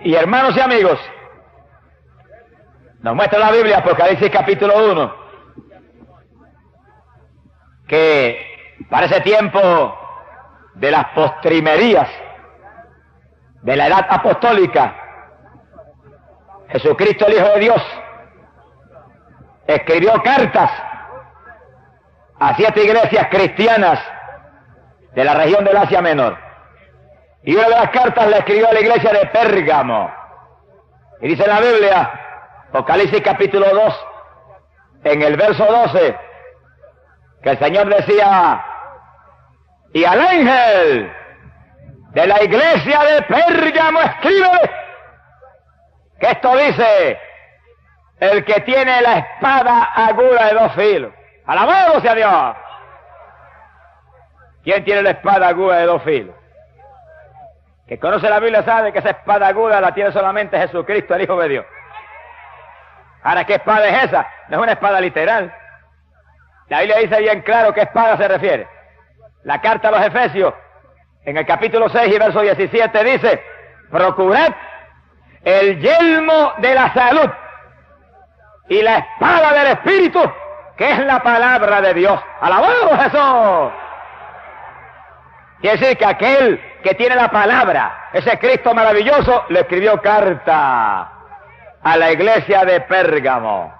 Y hermanos y amigos, nos muestra la Biblia, Apocalipsis capítulo 1, que para ese tiempo de las postrimerías de la edad apostólica, Jesucristo el Hijo de Dios escribió cartas a 7 iglesias cristianas de la región del Asia Menor. Y una de las cartas la escribió a la iglesia de Pérgamo. Y dice en la Biblia, Apocalipsis capítulo 2, en el verso 12, que el Señor decía: y al ángel de la iglesia de Pérgamo escríbele que esto dice el que tiene la espada aguda de 2 filos. ¡Alabado sea Dios! ¿Quién tiene la espada aguda de 2 filos? Que conoce la Biblia sabe que esa espada aguda la tiene solamente Jesucristo, el Hijo de Dios. Ahora, ¿qué espada es esa? No es una espada literal. La Biblia dice bien claro qué espada se refiere. La carta a los Efesios, en el capítulo 6 y verso 17, dice: procurad el yelmo de la salud y la espada del Espíritu, que es la palabra de Dios. ¡Alabado Jesús! Quiere decir que aquel que tiene la palabra, ese Cristo maravilloso, le escribió carta a la iglesia de Pérgamo.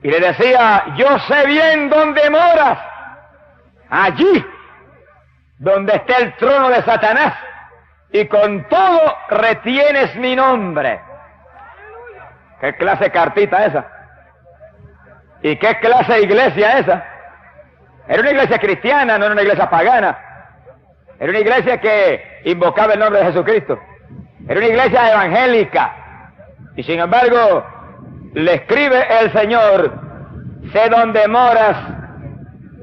Y le decía: yo sé bien dónde moras, allí donde está el trono de Satanás, y con todo retienes mi nombre. ¿Qué clase de cartita esa? ¿Y qué clase de iglesia esa? Era una iglesia cristiana, no era una iglesia pagana. Era una iglesia que invocaba el nombre de Jesucristo. Era una iglesia evangélica. Y sin embargo, le escribe el Señor: sé dónde moras,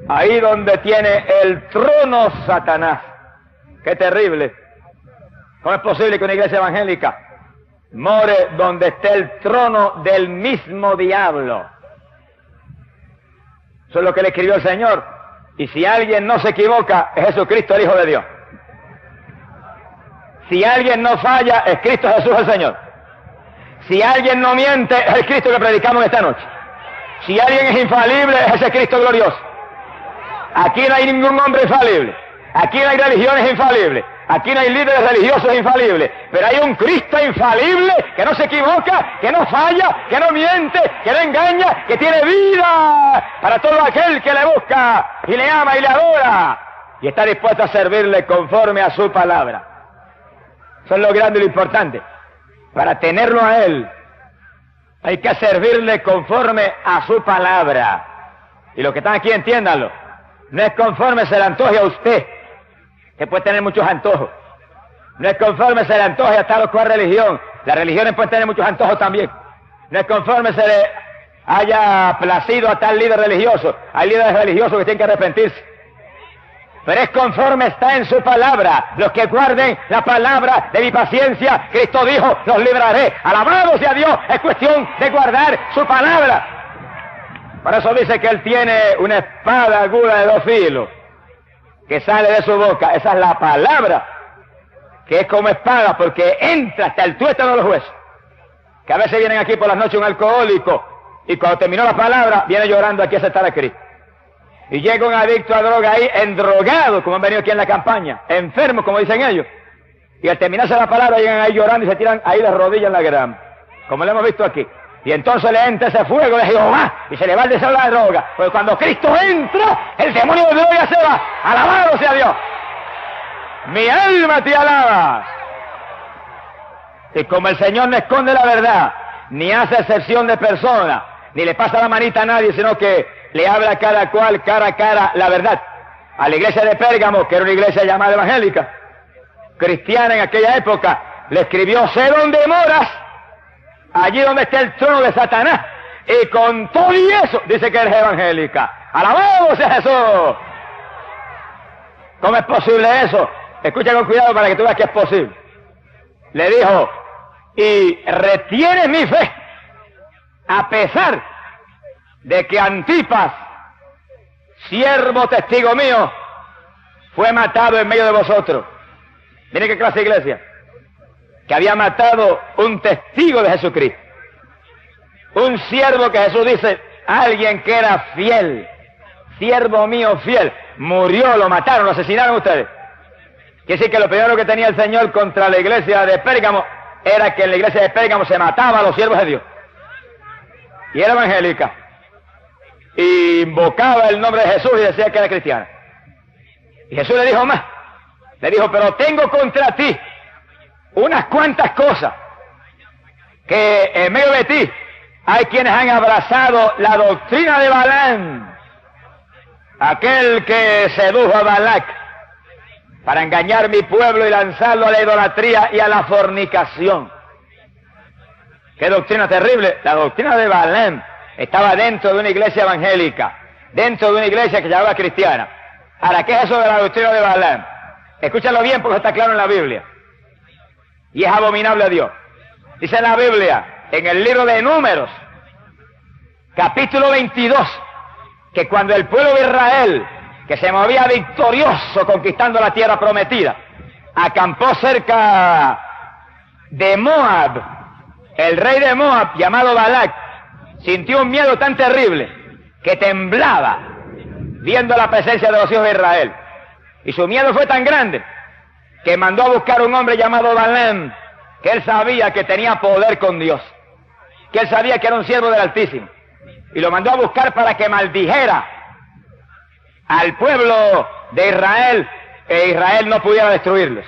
ahí donde tiene el trono Satanás. ¡Qué terrible! ¿Cómo es posible que una iglesia evangélica more donde esté el trono del mismo diablo? Eso es lo que le escribió el Señor. Y si alguien no se equivoca, es Jesucristo el Hijo de Dios. Si alguien no falla, es Cristo Jesús el Señor. Si alguien no miente, es el Cristo que predicamos esta noche. Si alguien es infalible, es ese Cristo glorioso. Aquí no hay ningún hombre infalible. Aquí no hay religiones infalibles. Aquí no hay líderes religiosos infalibles. Pero hay un Cristo infalible que no se equivoca, que no falla, que no miente, que no engaña, que tiene vida para todo aquel que le busca y le ama y le adora. Y está dispuesto a servirle conforme a su palabra. Eso es lo grande y lo importante. Para tenerlo a Él, hay que servirle conforme a su palabra. Y los que están aquí, entiéndanlo. No es conforme se le antoje a usted, que puede tener muchos antojos. No es conforme se le antoje a tal o cual religión. Las religiones pueden tener muchos antojos también. No es conforme se le haya placido a tal líder religioso. Hay líderes religiosos que tienen que arrepentirse. Pero es conforme está en su palabra. Los que guarden la palabra de mi paciencia, Cristo dijo, los libraré. Alabado sea Dios, es cuestión de guardar su palabra. Por eso dice que Él tiene una espada aguda de 2 filos que sale de su boca. Esa es la palabra, que es como espada, porque entra hasta el tuétano de los huesos. Que a veces vienen aquí por las noches un alcohólico, y cuando terminó la palabra, viene llorando aquí a aceptar a Cristo. Y llega un adicto a droga ahí, endrogado, como han venido aquí en la campaña, enfermo, como dicen ellos. Y al terminarse la palabra, llegan ahí llorando y se tiran ahí de rodillas en la grama, como lo hemos visto aquí. Y entonces le entra ese fuego de Jehová y se le va el deseo de la droga. Porque cuando Cristo entra, el demonio de droga se va. ¡Alabado sea Dios! Mi alma te alaba. Y como el Señor no esconde la verdad, ni hace excepción de persona, ni le pasa la manita a nadie, sino que le habla a cada cual, cara a cara, la verdad. A la iglesia de Pérgamo, que era una iglesia llamada evangélica, cristiana en aquella época, le escribió: sé dónde moras, allí donde está el trono de Satanás. Y con todo y eso, dice que eres evangélica. ¡Alabado sea Jesús! ¿Cómo es posible eso? Escucha con cuidado para que tú veas que es posible. Le dijo: y retienes mi fe, a pesar de que Antipas, siervo testigo mío, fue matado en medio de vosotros. Mire qué clase de iglesia. que había matado un testigo de Jesucristo. Un siervo que Jesús dice, alguien que era fiel, siervo mío fiel, murió, lo mataron, lo asesinaron ustedes. Quiere decir que lo primero que tenía el Señor contra la iglesia de Pérgamo era que en la iglesia de Pérgamo se mataba a los siervos de Dios. Y era evangélica. Y invocaba el nombre de Jesús y decía que era cristiana. Y Jesús le dijo más. Le dijo, pero tengo contra ti unas cuantas cosas, que en medio de ti hay quienes han abrazado la doctrina de Balaam, aquel que sedujo a Balac para engañar mi pueblo y lanzarlo a la idolatría y a la fornicación. ¡Qué doctrina terrible! La doctrina de Balaam estaba dentro de una iglesia evangélica, dentro de una iglesia que se llamaba cristiana. Ahora, ¿qué es eso de la doctrina de Balaam? Escúchalo bien porque está claro en la Biblia. Y es abominable a Dios. Dice en la Biblia, en el libro de Números, capítulo 22, que cuando el pueblo de Israel, que se movía victorioso conquistando la tierra prometida, acampó cerca de Moab, el rey de Moab, llamado Balac, sintió un miedo tan terrible que temblaba viendo la presencia de los hijos de Israel. Y su miedo fue tan grande que mandó a buscar un hombre llamado Balaam, que él sabía que tenía poder con Dios, que él sabía que era un siervo del Altísimo, y lo mandó a buscar para que maldijera al pueblo de Israel, e Israel no pudiera destruirlos.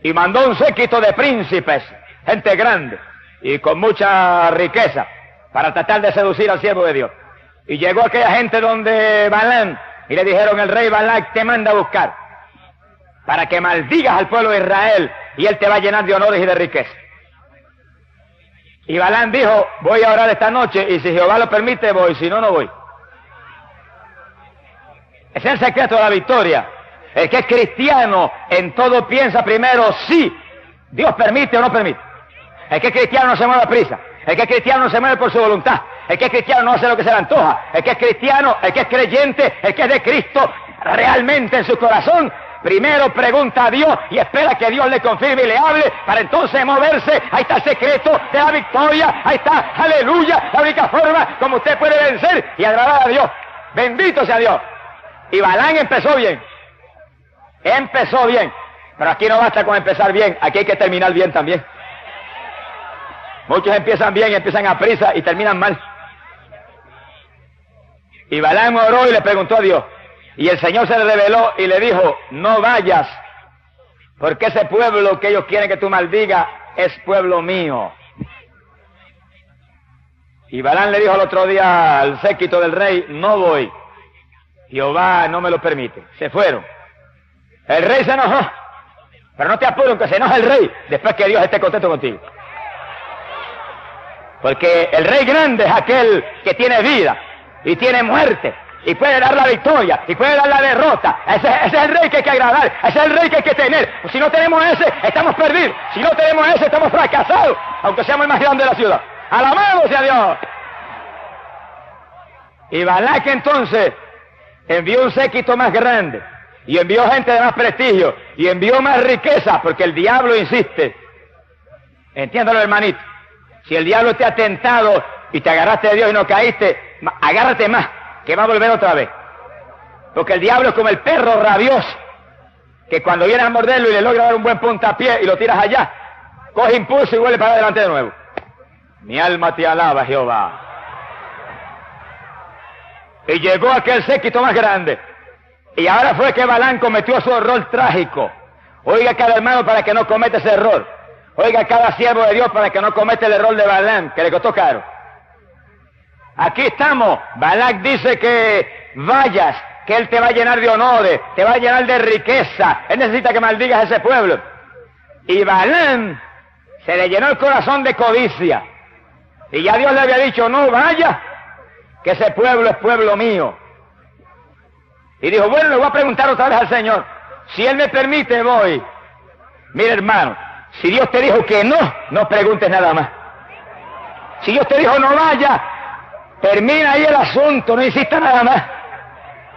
Y mandó un séquito de príncipes, gente grande y con mucha riqueza, para tratar de seducir al siervo de Dios. Y llegó aquella gente donde Balaam, y le dijeron, el rey Balac te manda a buscar para que maldigas al pueblo de Israel, y él te va a llenar de honores y de riqueza. Y Balaam dijo, voy a orar esta noche, y si Jehová lo permite voy, si no, no voy. Ese es el secreto de la victoria. El que es cristiano en todo piensa primero si Dios permite o no permite. El que es cristiano no se mueve a prisa. El que es cristiano no se mueve por su voluntad. El que es cristiano no hace lo que se le antoja. El que es cristiano, el que es creyente, el que es de Cristo realmente en su corazón, primero pregunta a Dios y espera que Dios le confirme y le hable para entonces moverse. Ahí está el secreto de la victoria. Ahí está, aleluya, la única forma como usted puede vencer y agradar a Dios. Bendito sea Dios. Y Balaam empezó bien. Empezó bien. Pero aquí no basta con empezar bien, aquí hay que terminar bien también. Muchos empiezan bien, empiezan a prisa y terminan mal. Y Balaam oró y le preguntó a Dios. Y el Señor se le reveló y le dijo, no vayas, porque ese pueblo que ellos quieren que tú maldigas es pueblo mío. Y Balaam le dijo al otro día al séquito del rey, no voy. Jehová no me lo permite. Se fueron. El rey se enojó. Pero no te apures, que se enoja el rey después que Dios esté contento contigo. Porque el rey grande es aquel que tiene vida y tiene muerte y puede dar la victoria y puede dar la derrota. Ese es el rey que hay que agradar, ese es el rey que hay que tener. Si no tenemos ese, estamos perdidos. Si no tenemos ese, estamos fracasados, aunque seamos el más grande de la ciudad. ¡Alabado sea Dios! Y Balac entonces envió un séquito más grande y envió gente de más prestigio y envió más riqueza, porque el diablo insiste. Entiéndalo, hermanito. Si el diablo te ha tentado y te agarraste de Dios y no caíste, agárrate más, que va a volver otra vez. Porque el diablo es como el perro rabioso, que cuando viene a morderlo y le logra dar un buen puntapié y lo tiras allá, coge impulso y vuelve para adelante de nuevo. Mi alma te alaba, Jehová. Y llegó aquel séquito más grande. Y ahora fue que Balaam cometió su error trágico. Oiga cada hermano para que no cometa ese error. Oiga cada siervo de Dios para que no cometa el error de Balaam, que le costó caro. Aquí estamos. Balac dice que vayas, que él te va a llenar de honores, te va a llenar de riqueza. Él necesita que maldigas a ese pueblo. Y Balaam se le llenó el corazón de codicia. Y ya Dios le había dicho, no vaya, que ese pueblo es pueblo mío. Y dijo, bueno, le voy a preguntar otra vez al Señor. Si Él me permite, voy. Mire, hermano, si Dios te dijo que no, no preguntes nada más. Si Dios te dijo no vaya, termina ahí el asunto, no insista nada más.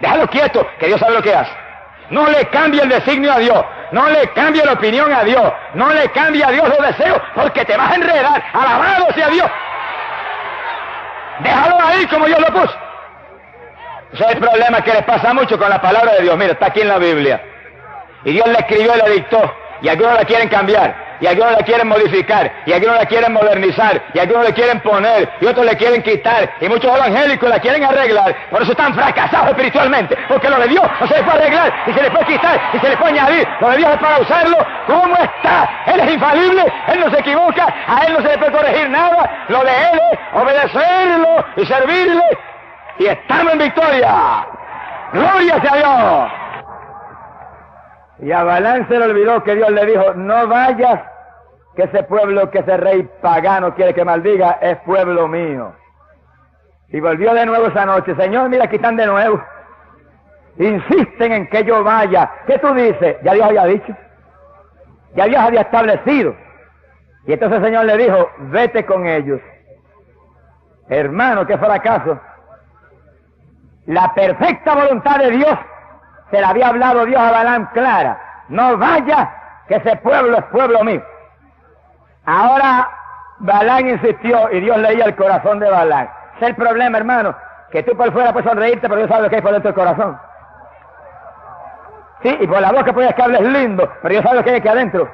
Déjalo quieto, que Dios sabe lo que hace. No le cambie el designio a Dios. No le cambie la opinión a Dios. No le cambie a Dios los deseos, porque te vas a enredar. Alabado sea Dios. Déjalo ahí como Dios lo puso. Ese es el problema que les pasa mucho con la palabra de Dios. Mira, está aquí en la Biblia. Y Dios la escribió y la dictó. Y algunos la quieren cambiar. Y algunos la quieren modificar. Y algunos la quieren modernizar. Y algunos la quieren poner. Y otros le quieren quitar. Y muchos evangélicos la quieren arreglar. Por eso están fracasados espiritualmente. Porque lo de Dios no se le puede arreglar. Y se le puede quitar. Y se le puede añadir. Lo de Dios es para usarlo como está. Él es infalible. Él no se equivoca. A Él no se le puede corregir nada. Lo de Él es obedecerlo y servirle. Y estamos en victoria. ¡Gloria sea a Dios! Y a Balaam se le olvidó que Dios le dijo, no vayas, que ese pueblo que ese rey pagano quiere que maldiga es pueblo mío. Y volvió de nuevo esa noche. Señor, mira, aquí están de nuevo. Insisten en que yo vaya. ¿Qué tú dices? Ya Dios había dicho. Ya Dios había establecido. Y entonces el Señor le dijo, vete con ellos. Hermano, qué fracaso. La perfecta voluntad de Dios se la había hablado Dios a Balaam clara. No vaya, que ese pueblo es pueblo mío. Ahora Balaam insistió y Dios leía el corazón de Balaam. Ese es el problema, hermano, que tú por fuera puedes sonreírte, pero Dios sabe lo que hay por dentro del corazón. Sí, y por la boca puedes que hables lindo, pero Dios sabe lo que hay aquí adentro.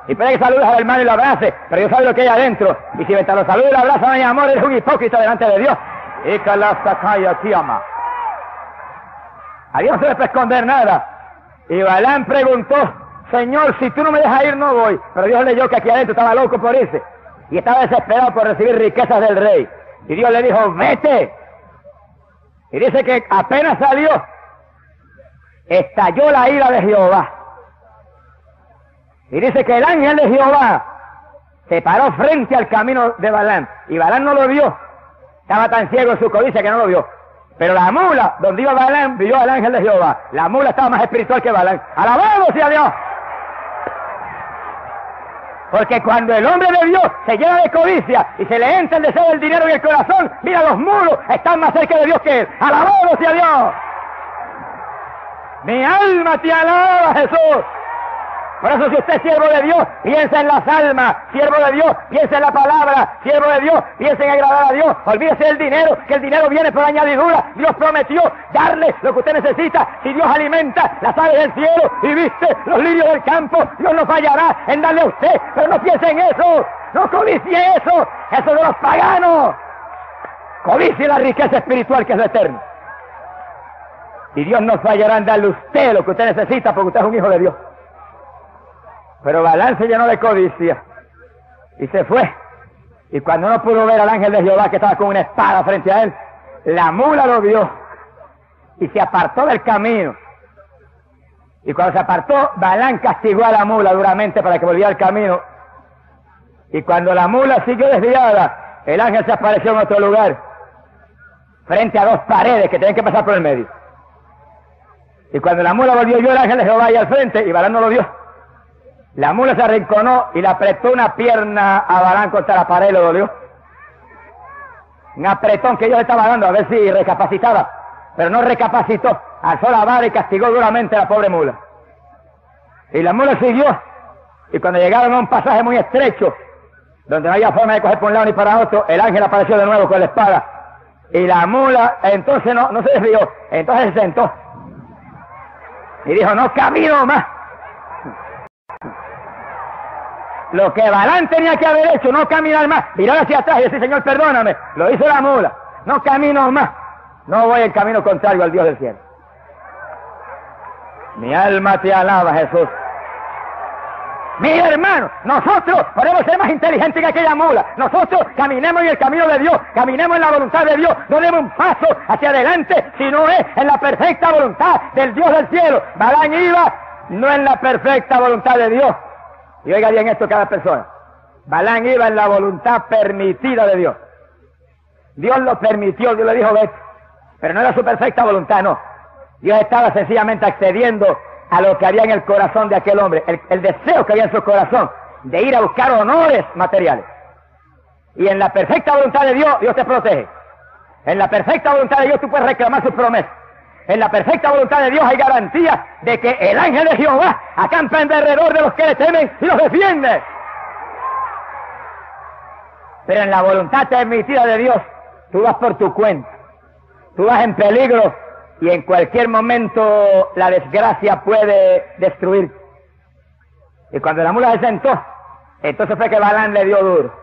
Y puede que saludes al hermano y lo abraces, pero Dios sabe lo que hay adentro. Y si mientras lo saludas y lo abrazas no hay amor, eres un hipócrita delante de Dios. Y Kalasakaya Tiama. A Dios no se le puede esconder nada. Y Balaam preguntó, Señor, si tú no me dejas ir, no voy. Pero Dios leyó que aquí adentro estaba loco por irse. Y estaba desesperado por recibir riquezas del rey. Y Dios le dijo, vete. Y dice que apenas salió, estalló la ira de Jehová. Y dice que el ángel de Jehová se paró frente al camino de Balaam. Y Balaam no lo vio. Estaba tan ciego en su codicia que no lo vio. Pero la mula, donde iba Balaam, vio al ángel de Jehová. La mula estaba más espiritual que Balaam. ¡Alabado sea Dios! Porque cuando el hombre de Dios se llena de codicia y se le entra el deseo del dinero en el corazón, mira, los mulos están más cerca de Dios que él. ¡Alabado sea Dios! Mi alma te alaba, Jesús. Por eso si usted es siervo de Dios, piensa en las almas. Siervo de Dios, piensa en la palabra. Siervo de Dios, piensa en agradar a Dios. Olvídese del dinero, que el dinero viene por añadidura. Dios prometió darle lo que usted necesita. Si Dios alimenta las aves del cielo y viste los lirios del campo, Dios no fallará en darle a usted. Pero no piense en eso, no codicie eso. Eso de los paganos. Codicie la riqueza espiritual que es lo eterno. Y Dios no fallará en darle a usted lo que usted necesita porque usted es un hijo de Dios. Pero Balaam se llenó de codicia y se fue. Y cuando no pudo ver al ángel de Jehová que estaba con una espada frente a él, la mula lo vio y se apartó del camino. Y cuando se apartó, Balaam castigó a la mula duramente para que volviera al camino. Y cuando la mula siguió desviada, el ángel se apareció en otro lugar, frente a dos paredes que tenían que pasar por el medio. Y cuando la mula volvió, vio el ángel de Jehová ahí al frente y Balaam no lo vio. La mula se arrinconó y le apretó una pierna a Balaam contra la pared y lo dolió. Un apretón que Dios le estaba dando a ver si recapacitaba. Pero no recapacitó. Alzó la vara y castigó duramente a la pobre mula. Y la mula siguió. Y cuando llegaron a un pasaje muy estrecho, donde no había forma de coger por un lado ni para otro, el ángel apareció de nuevo con la espada. Y la mula entonces no se desvió. Entonces se sentó. Y dijo, no camino más. Lo que Balaam tenía que haber hecho, no caminar más, mirar hacia atrás y decir, Señor, perdóname, lo hizo la mula, no camino más, no voy en camino contrario al Dios del cielo. Mi alma te alaba, Jesús. Mi hermano, nosotros podemos ser más inteligentes que aquella mula. Nosotros caminemos en el camino de Dios, caminemos en la voluntad de Dios, no demos un paso hacia adelante, sino es en la perfecta voluntad del Dios del cielo. Balaam iba no en la perfecta voluntad de Dios. Y oiga bien esto cada persona. Balaam iba en la voluntad permitida de Dios. Dios lo permitió, Dios le dijo vete. Pero no era su perfecta voluntad, no. Dios estaba sencillamente accediendo a lo que había en el corazón de aquel hombre, el deseo que había en su corazón de ir a buscar honores materiales. Y en la perfecta voluntad de Dios, Dios te protege. En la perfecta voluntad de Dios tú puedes reclamar sus promesas. en la perfecta voluntad de Dios hay garantía de que el ángel de Jehová acampa en derredor de los que le temen y los defiende. Pero en la voluntad permitida de Dios, tú vas por tu cuenta, tú vas en peligro y en cualquier momento la desgracia puede destruir. Y cuando la mula se sentó, entonces fue que Balaam le dio duro.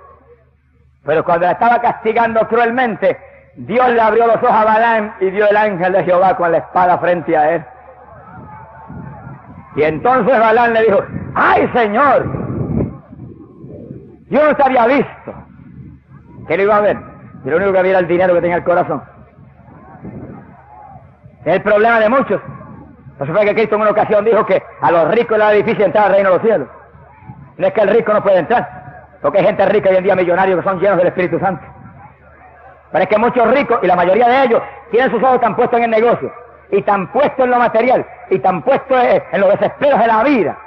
Pero cuando la estaba castigando cruelmente, Dios le abrió los ojos a Balaam y dio el ángel de Jehová con la espada frente a él. Y entonces Balaam le dijo: ¡ay, Señor! Yo no te había visto. ¿Qué le iba a ver? Y lo único que había era el dinero que tenía el corazón. Es el problema de muchos. Por eso fue que Cristo en una ocasión dijo que a los ricos les era difícil entrar al reino de los cielos. No es que el rico no puede entrar, porque hay gente rica hoy en día, millonarios, que son llenos del Espíritu Santo. Pero es que muchos ricos, y la mayoría de ellos, tienen sus ojos tan puestos en el negocio, y tan puestos en lo material, y tan puestos en los desesperos de la vida,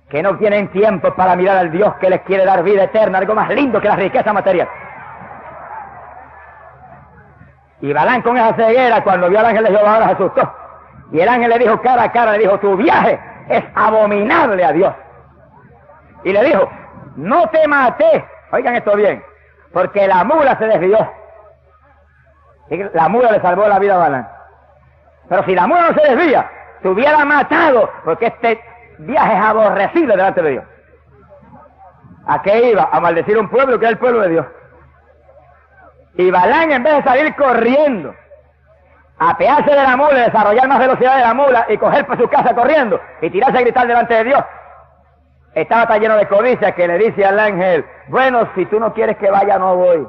que no tienen tiempo para mirar al Dios que les quiere dar vida eterna, algo más lindo que la riqueza material. Y Balaam, con esa ceguera, cuando vio al ángel de Jehová, ahora se asustó. Y el ángel le dijo cara a cara, le dijo: tu viaje es abominable a Dios. Y le dijo: no te maté, oigan esto bien, porque la mula se desvió. Y la mula le salvó la vida a Balaam. Pero si la mula no se desvía, te hubiera matado, porque este viaje es aborrecible delante de Dios. ¿A qué iba? A maldecir un pueblo que es el pueblo de Dios. Y Balaam, en vez de salir corriendo, apearse de la mula, desarrollar más velocidad de la mula y coger por su casa corriendo y tirarse a gritar delante de Dios, estaba tan lleno de codicia que le dice al ángel: bueno, si tú no quieres que vaya, no voy.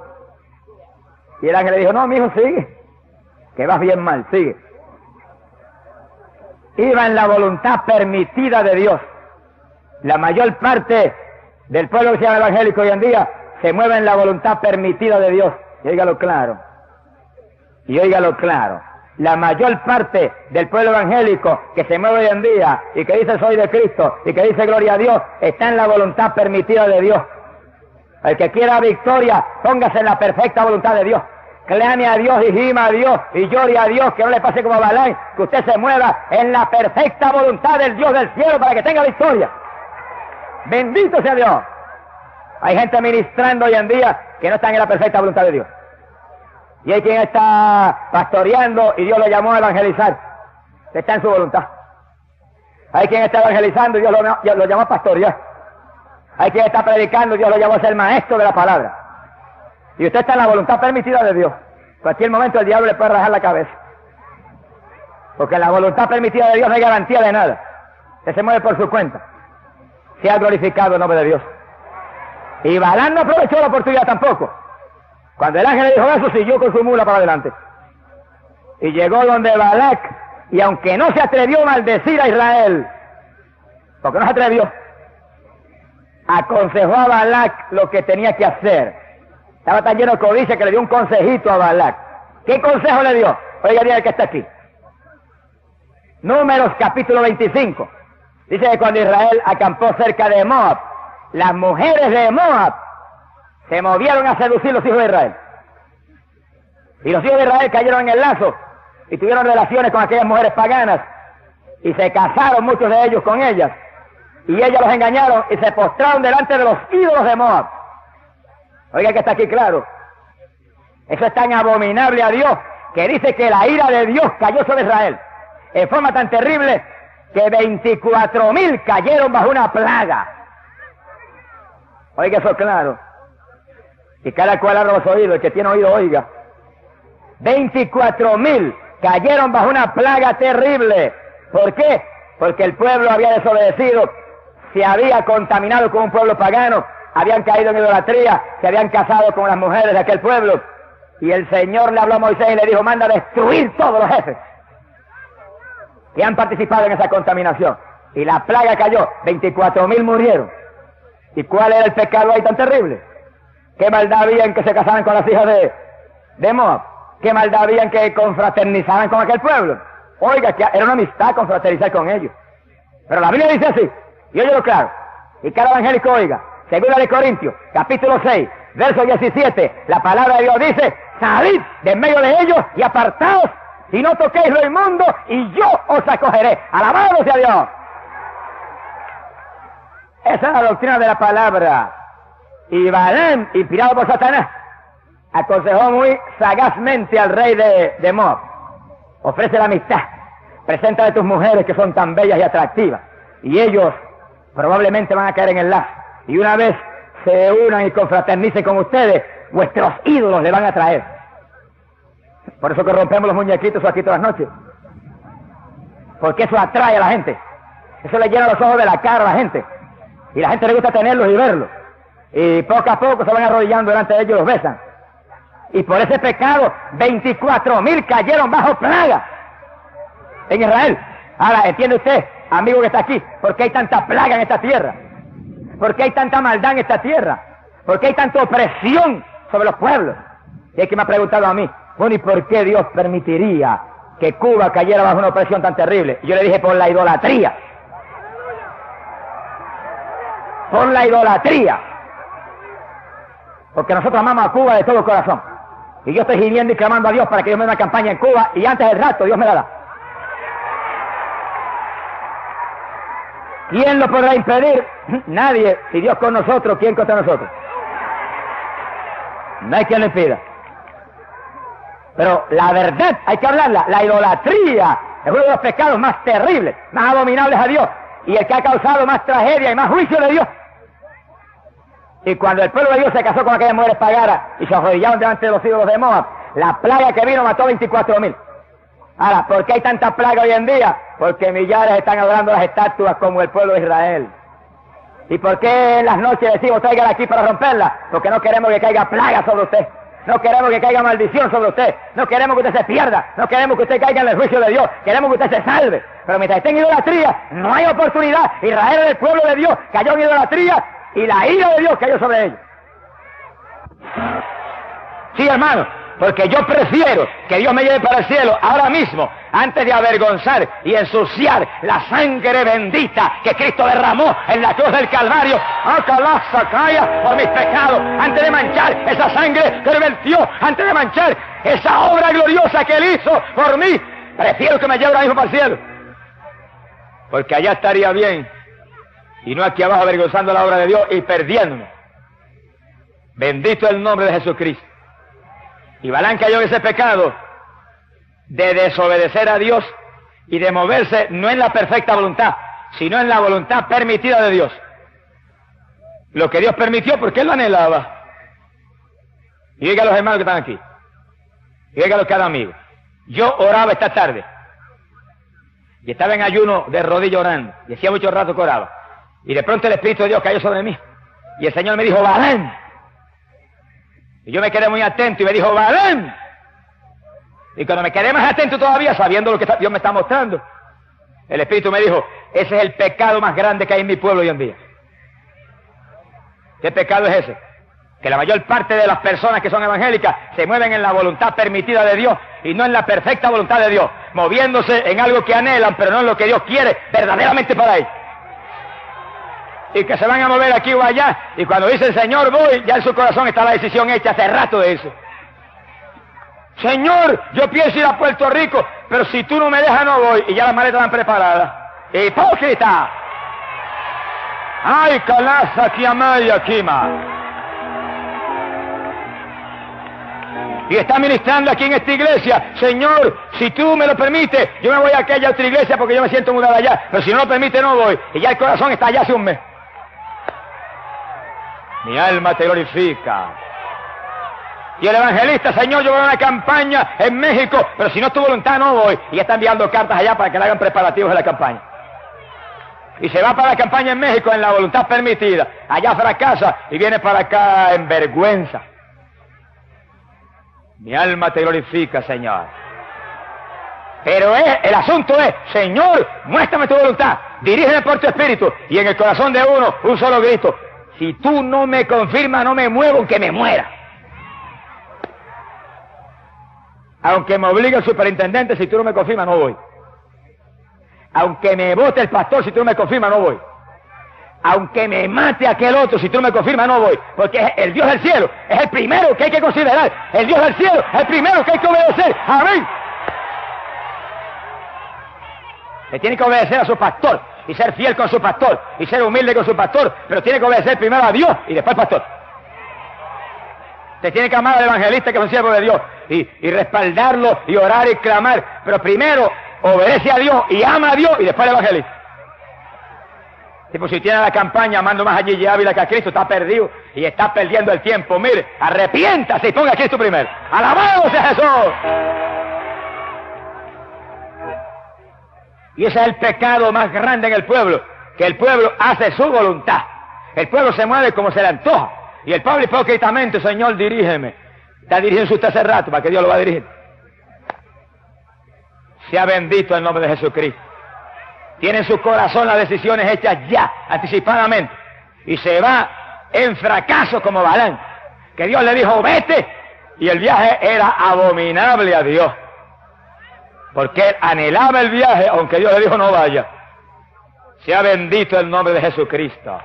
Y el ángel le dijo: no, mijo, sigue, que vas bien mal, sigue. Iba en la voluntad permitida de Dios. La mayor parte del pueblo que se llama evangélico hoy en día se mueve en la voluntad permitida de Dios. Y óigalo claro. Y óigalo claro. La mayor parte del pueblo evangélico que se mueve hoy en día y que dice soy de Cristo y que dice gloria a Dios, está en la voluntad permitida de Dios. El que quiera victoria, póngase en la perfecta voluntad de Dios. Clame a Dios y gima a Dios y llore a Dios, que no le pase como a Balaam, que usted se mueva en la perfecta voluntad del Dios del cielo para que tenga victoria. Bendito sea Dios. Hay gente ministrando hoy en día que no están en la perfecta voluntad de Dios. Y hay quien está pastoreando y Dios lo llamó a evangelizar. Está en su voluntad. Hay quien está evangelizando y Dios lo llamó a pastorear. Hay quien está predicando y Dios lo llamó a ser maestro de la palabra. Y usted está en la voluntad permitida de Dios. En cualquier momento el diablo le puede rajar la cabeza. Porque en la voluntad permitida de Dios no hay garantía de nada. Usted se mueve por su cuenta. Sea glorificado el nombre de Dios. Y Balaam no aprovechó la oportunidad tampoco. Cuando el ángel le dijo eso, siguió con su mula para adelante. Y llegó donde Balac, y aunque no se atrevió a maldecir a Israel, porque no se atrevió, aconsejó a Balac lo que tenía que hacer. Estaba tan lleno de codicia que le dio un consejito a Balac. ¿Qué consejo le dio? Oiga bien el que está aquí. Números capítulo 25. Dice que cuando Israel acampó cerca de Moab, las mujeres de Moab se movieron a seducir los hijos de Israel. Y los hijos de Israel cayeron en el lazo y tuvieron relaciones con aquellas mujeres paganas y se casaron muchos de ellos con ellas. Y ellas los engañaron y se postraron delante de los ídolos de Moab. Oiga que está aquí claro. Eso es tan abominable a Dios que dice que la ira de Dios cayó sobre Israel en forma tan terrible que 24,000 cayeron bajo una plaga. Oiga eso es claro. Y cada cual abra los oídos, el que tiene oído oiga. 24,000 cayeron bajo una plaga terrible. ¿Por qué? Porque el pueblo había desobedecido, se había contaminado con un pueblo pagano, habían caído en idolatría, se habían casado con las mujeres de aquel pueblo. Y el Señor le habló a Moisés y le dijo: manda a destruir todos los jefes que han participado en esa contaminación. Y la plaga cayó, 24,000 murieron. ¿Y cuál era el pecado ahí tan terrible? ¿Qué maldad había en que se casaran con las hijas de Moab? ¿Qué maldad había en que confraternizaran con aquel pueblo? Oiga, que era una amistad confraternizar con ellos. Pero la Biblia dice así, y óyelo claro, y cada evangélico oiga, segunda de Corintios, capítulo 6, verso 17, la palabra de Dios dice: salid de en medio de ellos y apartaos y no toquéis lo inmundo, y yo os acogeré. ¡Alabado sea Dios! Esa es la doctrina de la palabra. Y Balaam, inspirado por Satanás, aconsejó muy sagazmente al rey de Moab. Ofrece la amistad. Presenta de tus mujeres que son tan bellas y atractivas. Y ellos probablemente van a caer en el lazo. Y una vez se unan y confraternicen con ustedes, vuestros ídolos le van a traer. Por eso que rompemos los muñequitos aquí todas las noches. Porque eso atrae a la gente. Eso le llena los ojos de la cara a la gente. Y la gente le gusta tenerlos y verlos. Y poco a poco se van arrodillando delante de ellos y los besan. Y por ese pecado, 24,000 cayeron bajo plaga en Israel. Ahora, ¿entiende usted, amigo que está aquí, por qué hay tanta plaga en esta tierra? ¿Por qué hay tanta maldad en esta tierra? ¿Por qué hay tanta opresión sobre los pueblos? Y es que me ha preguntado a mí, bueno, ¿y por qué Dios permitiría que Cuba cayera bajo una opresión tan terrible? Y yo le dije, por la idolatría. Por la idolatría. Porque nosotros amamos a Cuba de todo corazón. Y yo estoy gimiendo y clamando a Dios para que Dios me dé una campaña en Cuba, y antes del rato Dios me la da. ¿Quién lo podrá impedir? Nadie. Si Dios con nosotros, ¿quién contra nosotros? No hay quien lo impida. Pero la verdad hay que hablarla. La idolatría es uno de los pecados más terribles, más abominables a Dios, y el que ha causado más tragedia y más juicio de Dios. Y cuando el pueblo de Dios se casó con aquellas mujeres paganas y se arrodillaron delante de los ídolos de Moab, la plaga que vino mató 24,000. Ahora, ¿por qué hay tanta plaga hoy en día? Porque millares están adorando las estatuas como el pueblo de Israel. ¿Y por qué en las noches decimos tráigala aquí para romperla? Porque no queremos que caiga plaga sobre usted. No queremos que caiga maldición sobre usted. No queremos que usted se pierda. No queremos que usted caiga en el juicio de Dios. Queremos que usted se salve. Pero mientras esté en idolatría, no hay oportunidad. Israel es el pueblo de Dios, cayó en idolatría y la ira de Dios cayó sobre ellos. Sí, hermano, porque yo prefiero que Dios me lleve para el cielo ahora mismo, antes de avergonzar y ensuciar la sangre bendita que Cristo derramó en la cruz del Calvario, por mis pecados, antes de manchar esa sangre que Él vertió, antes de manchar esa obra gloriosa que Él hizo por mí. Prefiero que me lleve ahora mismo para el cielo, porque allá estaría bien, y no aquí abajo avergonzando la obra de Dios y perdiéndonos. Bendito el nombre de Jesucristo. Y Balaam cayó en ese pecado de desobedecer a Dios y de moverse no en la perfecta voluntad, sino en la voluntad permitida de Dios. Lo que Dios permitió porque Él lo anhelaba. Y diga a los hermanos que están aquí, y diga a los cada amigo, yo oraba esta tarde y estaba en ayuno de rodillas orando, y hacía mucho rato que oraba, y de pronto el Espíritu de Dios cayó sobre mí y el Señor me dijo, Balaam. Y yo me quedé muy atento y me dijo, Balaam. Y cuando me quedé más atento todavía, sabiendo lo que Dios me está mostrando, el Espíritu me dijo, ese es el pecado más grande que hay en mi pueblo hoy en día. ¿Qué pecado es ese? Que la mayor parte de las personas que son evangélicas se mueven en la voluntad permitida de Dios y no en la perfecta voluntad de Dios, moviéndose en algo que anhelan, pero no en lo que Dios quiere verdaderamente para ellos. Y que se van a mover aquí o allá, y cuando dice el Señor voy, ya en su corazón está la decisión hecha hace rato de eso. Señor, yo pienso ir a Puerto Rico, pero si tú no me dejas no voy, y ya las maletas están preparadas. ¡Hipócrita! ¡Ay, calaza, kiamaya, kima! Y está ministrando aquí en esta iglesia, Señor, si tú me lo permites, yo me voy a aquella otra iglesia porque yo me siento mudado allá, pero si no lo permite no voy, y ya el corazón está allá hace un mes. Mi alma te glorifica. Y el evangelista, Señor, yo voy a una campaña en México, pero si no es tu voluntad no voy. Y ya está enviando cartas allá para que le hagan preparativos de la campaña. Y se va para la campaña en México en la voluntad permitida. Allá fracasa y viene para acá en vergüenza. Mi alma te glorifica, Señor. Pero el asunto es, Señor, muéstrame tu voluntad, dirígeme por tu espíritu. Y en el corazón de uno, un solo grito. Si tú no me confirmas, no me muevo aunque me muera. Aunque me obligue el superintendente, si tú no me confirmas, no voy. Aunque me vote el pastor, si tú no me confirmas, no voy. Aunque me mate aquel otro, si tú no me confirmas, no voy. Porque el Dios del cielo es el primero que hay que considerar. El Dios del cielo es el primero que hay que obedecer. Amén. Le tiene que obedecer a su pastor y ser fiel con su pastor y ser humilde con su pastor, pero tiene que obedecer primero a Dios y después al pastor. Usted tiene que amar al evangelista que es un siervo de Dios y respaldarlo y orar y clamar, pero primero obedece a Dios y ama a Dios y después al evangelista. Tipo, si tiene la campaña amando más a Gigi Ávila que a Cristo, está perdido y está perdiendo el tiempo. Mire, arrepiéntase y ponga a Cristo primero. ¡Alabado sea Jesús! Y ese es el pecado más grande en el pueblo, que el pueblo hace su voluntad. El pueblo se mueve como se le antoja. Y el pueblo hipócritamente, Señor, dirígeme. Está dirigiendo usted hace rato, para que Dios lo va a dirigir. Sea bendito el nombre de Jesucristo. Tiene en su corazón las decisiones hechas ya, anticipadamente. Y se va en fracaso como Balán. Que Dios le dijo, vete. Y el viaje era abominable a Dios. Porque él anhelaba el viaje, aunque Dios le dijo no vaya. Sea bendito el nombre de Jesucristo.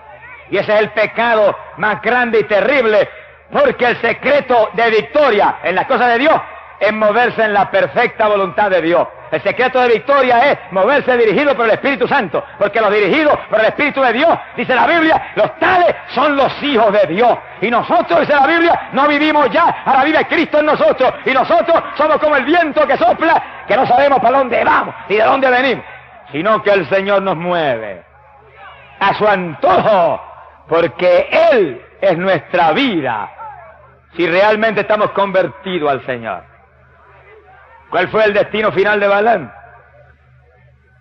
Y ese es el pecado más grande y terrible, porque el secreto de victoria en las cosas de Dios es moverse en la perfecta voluntad de Dios. El secreto de victoria es moverse dirigido por el Espíritu Santo, porque los dirigidos por el Espíritu de Dios, dice la Biblia, los tales son los hijos de Dios. Y nosotros, dice la Biblia, no vivimos ya, ahora vive Cristo en nosotros. Y nosotros somos como el viento que sopla, que no sabemos para dónde vamos ni de dónde venimos, sino que el Señor nos mueve a su antojo, porque Él es nuestra vida, si realmente estamos convertidos al Señor. ¿Cuál fue el destino final de Balaam?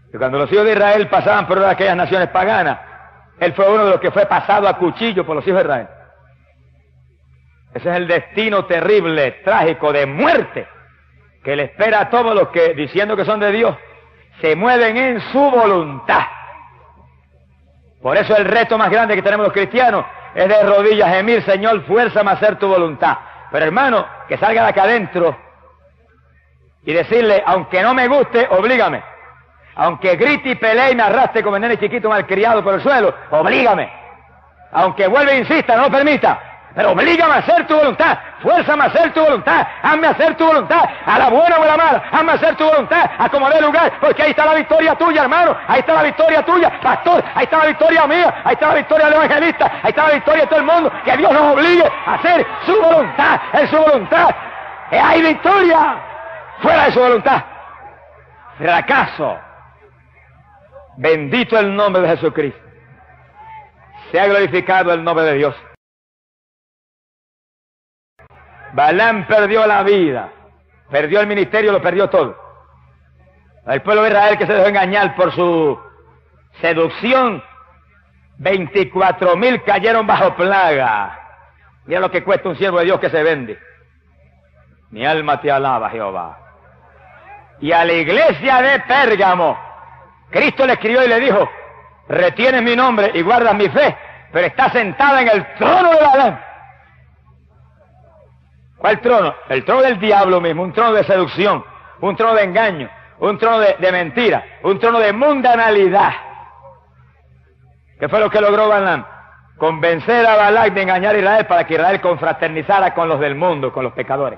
Que cuando los hijos de Israel pasaban por una de aquellas naciones paganas, él fue uno de los que fue pasado a cuchillo por los hijos de Israel. Ese es el destino terrible, trágico, de muerte, que le espera a todos los que, diciendo que son de Dios, se mueven en su voluntad. Por eso el reto más grande que tenemos los cristianos es de rodillas gemir, Señor, fuérzame a hacer tu voluntad. Pero hermano, que salga de acá adentro y decirle, aunque no me guste, oblígame. Aunque grite y pelee y me arrastre como el nene chiquito malcriado por el suelo, oblígame. Aunque vuelva e insista, no lo permita. Pero oblígame a hacer tu voluntad, fuérzame a hacer tu voluntad, hazme hacer tu voluntad, a la buena o a la mala, hazme hacer tu voluntad, a como dé lugar, porque ahí está la victoria tuya, hermano, ahí está la victoria tuya, pastor, ahí está la victoria mía, ahí está la victoria del evangelista, ahí está la victoria de todo el mundo, que Dios nos obligue a hacer su voluntad, en su voluntad, hay victoria, fuera de su voluntad, fracaso. Bendito el nombre de Jesucristo, sea glorificado el nombre de Dios. Balaam perdió la vida, perdió el ministerio, lo perdió todo. El pueblo de Israel que se dejó engañar por su seducción, 24,000 cayeron bajo plaga. Mira lo que cuesta un siervo de Dios que se vende. Mi alma te alaba, Jehová. Y a la iglesia de Pérgamo, Cristo le escribió y le dijo, retienes mi nombre y guardas mi fe, pero estás sentada en el trono de Balaam. ¿Cuál trono? El trono del diablo mismo, un trono de seducción, un trono de engaño, un trono de mentira, un trono de mundanalidad. ¿Qué fue lo que logró Balaam? Convencer a Balac de engañar a Israel para que Israel confraternizara con los del mundo, con los pecadores.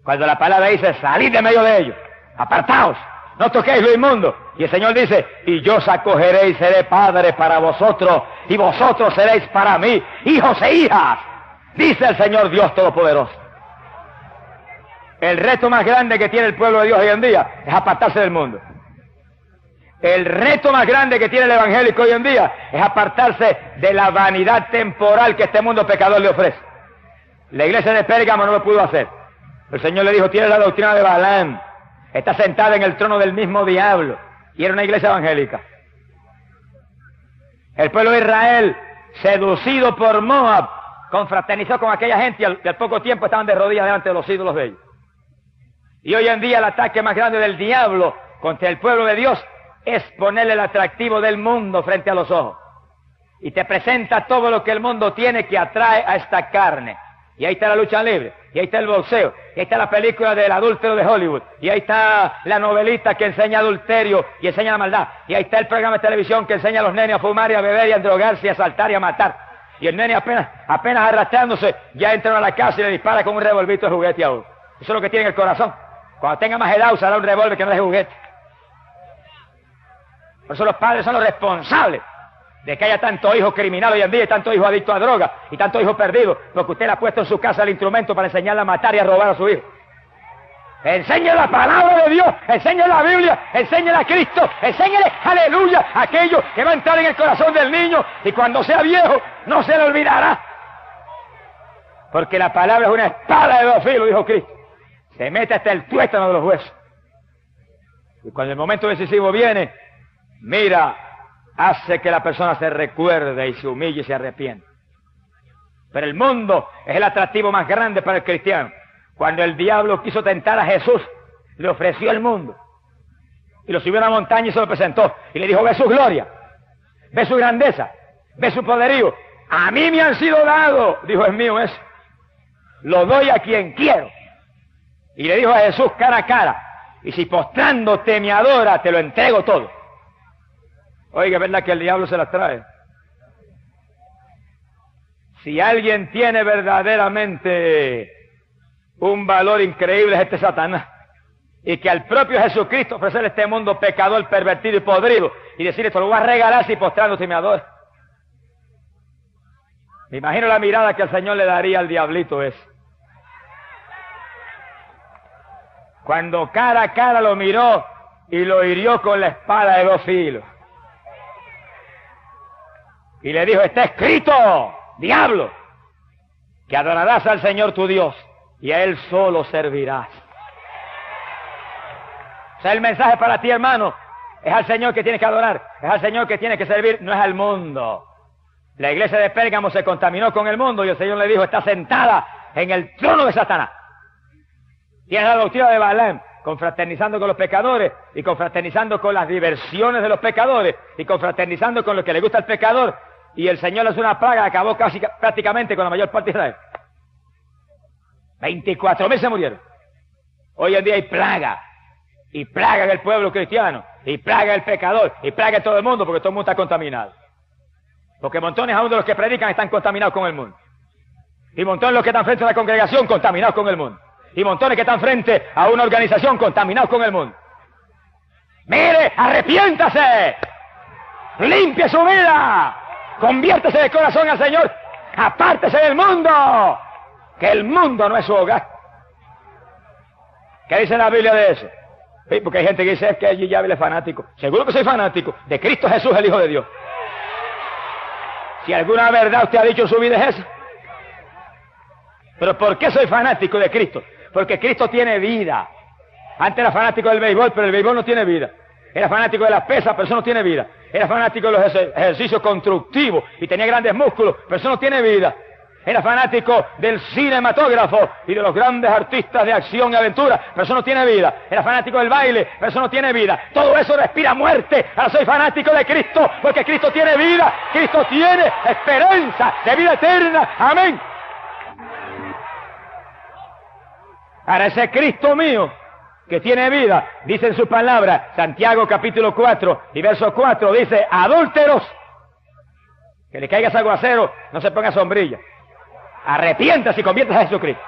Cuando la palabra dice, salid de medio de ellos, apartaos, no toquéis lo inmundo. Y el Señor dice, y yo os acogeré y seré padre para vosotros, y vosotros seréis para mí, hijos e hijas. Dice el Señor Dios Todopoderoso. El reto más grande que tiene el pueblo de Dios hoy en día es apartarse del mundo. El reto más grande que tiene el evangélico hoy en día es apartarse de la vanidad temporal que este mundo pecador le ofrece. La iglesia de Pérgamo no lo pudo hacer. El Señor le dijo, tienes la doctrina de Balaam, está sentada en el trono del mismo diablo, y era una iglesia evangélica. El pueblo de Israel, seducido por Moab, confraternizó con aquella gente y al poco tiempo estaban de rodillas delante de los ídolos de ellos. Y hoy en día el ataque más grande del diablo contra el pueblo de Dios es ponerle el atractivo del mundo frente a los ojos. Y te presenta todo lo que el mundo tiene que atrae a esta carne. Y ahí está la lucha libre, y ahí está el boxeo, y ahí está la película del adúltero de Hollywood, y ahí está la novelista que enseña adulterio y enseña la maldad, y ahí está el programa de televisión que enseña a los nenes a fumar y a beber y a drogarse y a asaltar y a matar. Y el nene apenas arrastrándose, ya entra a la casa y le dispara con un revolvito de juguete a uno. Eso es lo que tiene en el corazón. Cuando tenga más edad usará un revólver que no es de juguete. Por eso los padres son los responsables de que haya tanto hijo criminal hoy en día y tanto hijo adicto a droga y tanto hijo perdido, porque usted le ha puesto en su casa el instrumento para enseñarle a matar y a robar a su hijo. Enséñale la palabra de Dios, enséñale la Biblia, enséñale a Cristo, enséñale, aleluya, aquello que va a entrar en el corazón del niño y cuando sea viejo no se le olvidará. Porque la palabra es una espada de dos filos, dijo Cristo. Se mete hasta el tuétano de los huesos. Y cuando el momento decisivo viene, mira, hace que la persona se recuerde y se humille y se arrepienta. Pero el mundo es el atractivo más grande para el cristiano. Cuando el diablo quiso tentar a Jesús, le ofreció el mundo. Y lo subió a una montaña y se lo presentó. Y le dijo, ve su gloria, ve su grandeza, ve su poderío. A mí me han sido dados, dijo, es mío eso. Lo doy a quien quiero. Y le dijo a Jesús cara a cara, y si postrándote me adora, te lo entrego todo. Oiga, es verdad que el diablo se las trae. Si alguien tiene verdaderamente un valor increíble es este Satanás. Y que al propio Jesucristo ofrecerle este mundo pecador, pervertido y podrido, y decirle, esto lo voy a regalar si postrándote me adora. Me imagino la mirada que el Señor le daría al diablito ese. Cuando cara a cara lo miró y lo hirió con la espada de dos filos. Y le dijo, está escrito, diablo, que adorarás al Señor tu Dios y a Él solo servirás. O sea, el mensaje para ti, hermano, es al Señor que tienes que adorar, es al Señor que tienes que servir, no es al mundo. La iglesia de Pérgamo se contaminó con el mundo y el Señor le dijo, está sentada en el trono de Satanás. Tiene la doctrina de Balaam, confraternizando con los pecadores y confraternizando con las diversiones de los pecadores y confraternizando con lo que le gusta al pecador. Y el Señor le hizo una plaga, acabó casi prácticamente con la mayor parte de Israel. 24.000 se murieron. Hoy en día hay plaga, y plaga en el pueblo cristiano, y plaga en el pecador, y plaga en todo el mundo, porque todo el mundo está contaminado. Porque montones aún de los que predican están contaminados con el mundo. Y montones de los que están frente a la congregación contaminados con el mundo. Y montones que están frente a una organización contaminados con el mundo. Mire, arrepiéntase, limpie su vida, conviértese de corazón al Señor, apártese del mundo, que el mundo no es su hogar. ¿Qué dice la Biblia de eso? Sí, porque hay gente que dice, es que allí ya es fanático. Seguro que soy fanático de Cristo Jesús, el Hijo de Dios. Si alguna verdad usted ha dicho en su vida es esa. ¿Pero por qué soy fanático de Cristo? Porque Cristo tiene vida. Antes era fanático del béisbol, pero el béisbol no tiene vida. Era fanático de las pesas, pero eso no tiene vida. Era fanático de los ejercicios constructivos y tenía grandes músculos, pero eso no tiene vida. Era fanático del cinematógrafo y de los grandes artistas de acción y aventura, pero eso no tiene vida. Era fanático del baile, pero eso no tiene vida. Todo eso respira muerte. Ahora soy fanático de Cristo, porque Cristo tiene vida. Cristo tiene esperanza de vida eterna. Amén. Ahora ese Cristo mío, que tiene vida, dice en su palabra, Santiago capítulo 4 y verso 4, dice, adúlteros, que le caigas aguacero, no se ponga sombrilla. Arrepiéntase y conviértase a Jesucristo.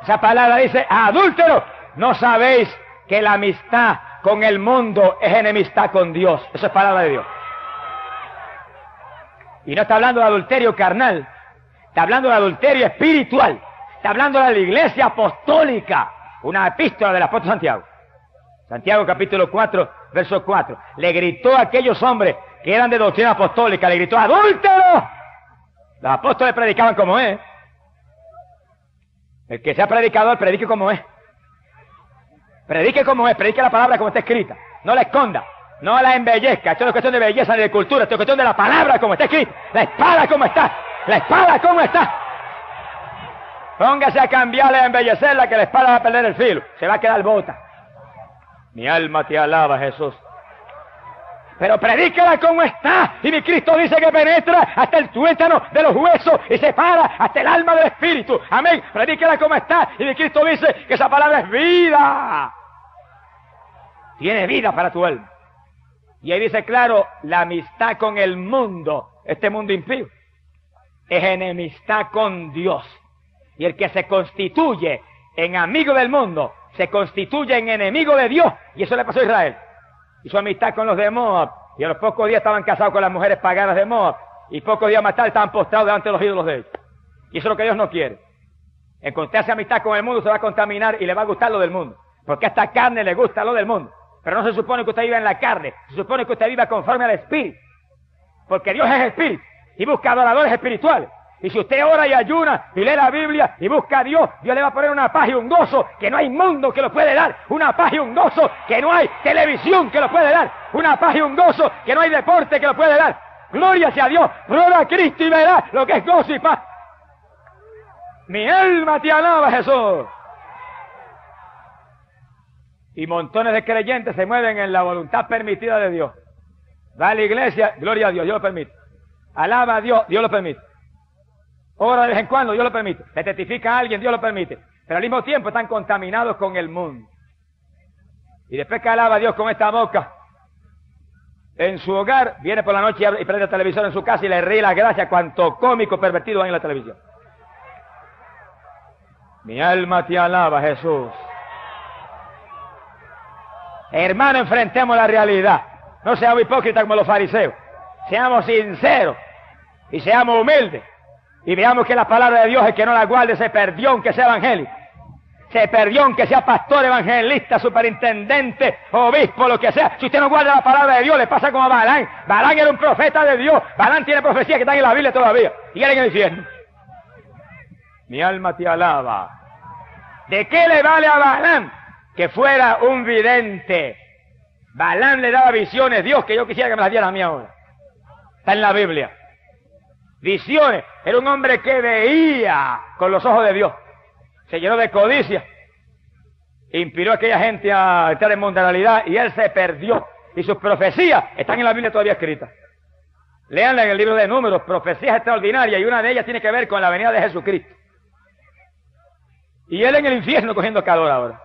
Esa palabra dice, adúlteros, ¿no sabéis que la amistad con el mundo es enemistad con Dios? Eso es palabra de Dios. Y no está hablando de adulterio carnal, está hablando de adulterio espiritual. Está hablando de la iglesia apostólica. Una epístola del apóstol Santiago. Santiago capítulo 4, verso 4. Le gritó a aquellos hombres que eran de doctrina apostólica, le gritó, ¡adúlteros! Los apóstoles predicaban como es. El que sea predicador, predique como es. Predique como es, predique la palabra como está escrita. No la esconda, no la embellezca. Esto no es cuestión de belleza ni de cultura, esto es cuestión de la palabra como está escrita. La espada como está, la espada como está. Póngase a cambiarla y a embellecerla, que la espada va a perder el filo, se va a quedar bota. Mi alma te alaba, Jesús. Pero predícala como está, y mi Cristo dice que penetra hasta el tuétano de los huesos y separa hasta el alma del espíritu. Amén. Predícala como está, y mi Cristo dice que esa palabra es vida. Tiene vida para tu alma. Y ahí dice claro, la amistad con el mundo, este mundo impío, es enemistad con Dios. Y el que se constituye en amigo del mundo, se constituye en enemigo de Dios. Y eso le pasó a Israel. Hizo amistad con los de Moab. Y a los pocos días estaban casados con las mujeres paganas de Moab. Y pocos días más tarde estaban postrados delante de los ídolos de ellos. Y eso es lo que Dios no quiere. Encontrarse amistad con el mundo se va a contaminar y le va a gustar lo del mundo. Porque a esta carne le gusta lo del mundo. Pero no se supone que usted viva en la carne. Se supone que usted viva conforme al Espíritu. Porque Dios es Espíritu. Y busca adoradores espirituales. Y si usted ora y ayuna y lee la Biblia y busca a Dios, Dios le va a poner una paz y un gozo que no hay mundo que lo puede dar. Una paz y un gozo que no hay televisión que lo puede dar. Una paz y un gozo que no hay deporte que lo puede dar. Gloria sea a Dios. Prueba a Cristo y verá lo que es gozo y paz. Mi alma te alaba, Jesús. Y montones de creyentes se mueven en la voluntad permitida de Dios. Va a la iglesia, gloria a Dios, Dios lo permite. Alaba a Dios, Dios lo permite. Ora de vez en cuando, Dios lo permite. Le testifica a alguien, Dios lo permite. Pero al mismo tiempo están contaminados con el mundo. Y después que alaba a Dios con esta boca, en su hogar, viene por la noche y prende el televisor en su casa y le ríe la gracia cuanto cómico pervertido hay en la televisión. Mi alma te alaba, Jesús. Hermano, enfrentemos la realidad. No seamos hipócritas como los fariseos. Seamos sinceros y seamos humildes. Y veamos que la palabra de Dios, el que no la guarde, se perdió aunque sea evangélico. Se perdió aunque sea pastor, evangelista, superintendente, obispo, lo que sea. Si usted no guarda la palabra de Dios, le pasa como a Balán. Balán era un profeta de Dios. Balán tiene profecías que están en la Biblia todavía. Y él en el infierno. Mi alma te alaba. ¿De qué le vale a Balán que fuera un vidente? Balán le daba visiones. Dios, que yo quisiera que me las diera a mí ahora. Está en la Biblia. Visiones. Era un hombre que veía con los ojos de Dios. Se llenó de codicia. Inspiró a aquella gente a entrar en mundanalidad y él se perdió. Y sus profecías están en la Biblia todavía escritas. Léanla en el libro de Números, profecías extraordinarias, y una de ellas tiene que ver con la venida de Jesucristo. Y él en el infierno cogiendo calor ahora.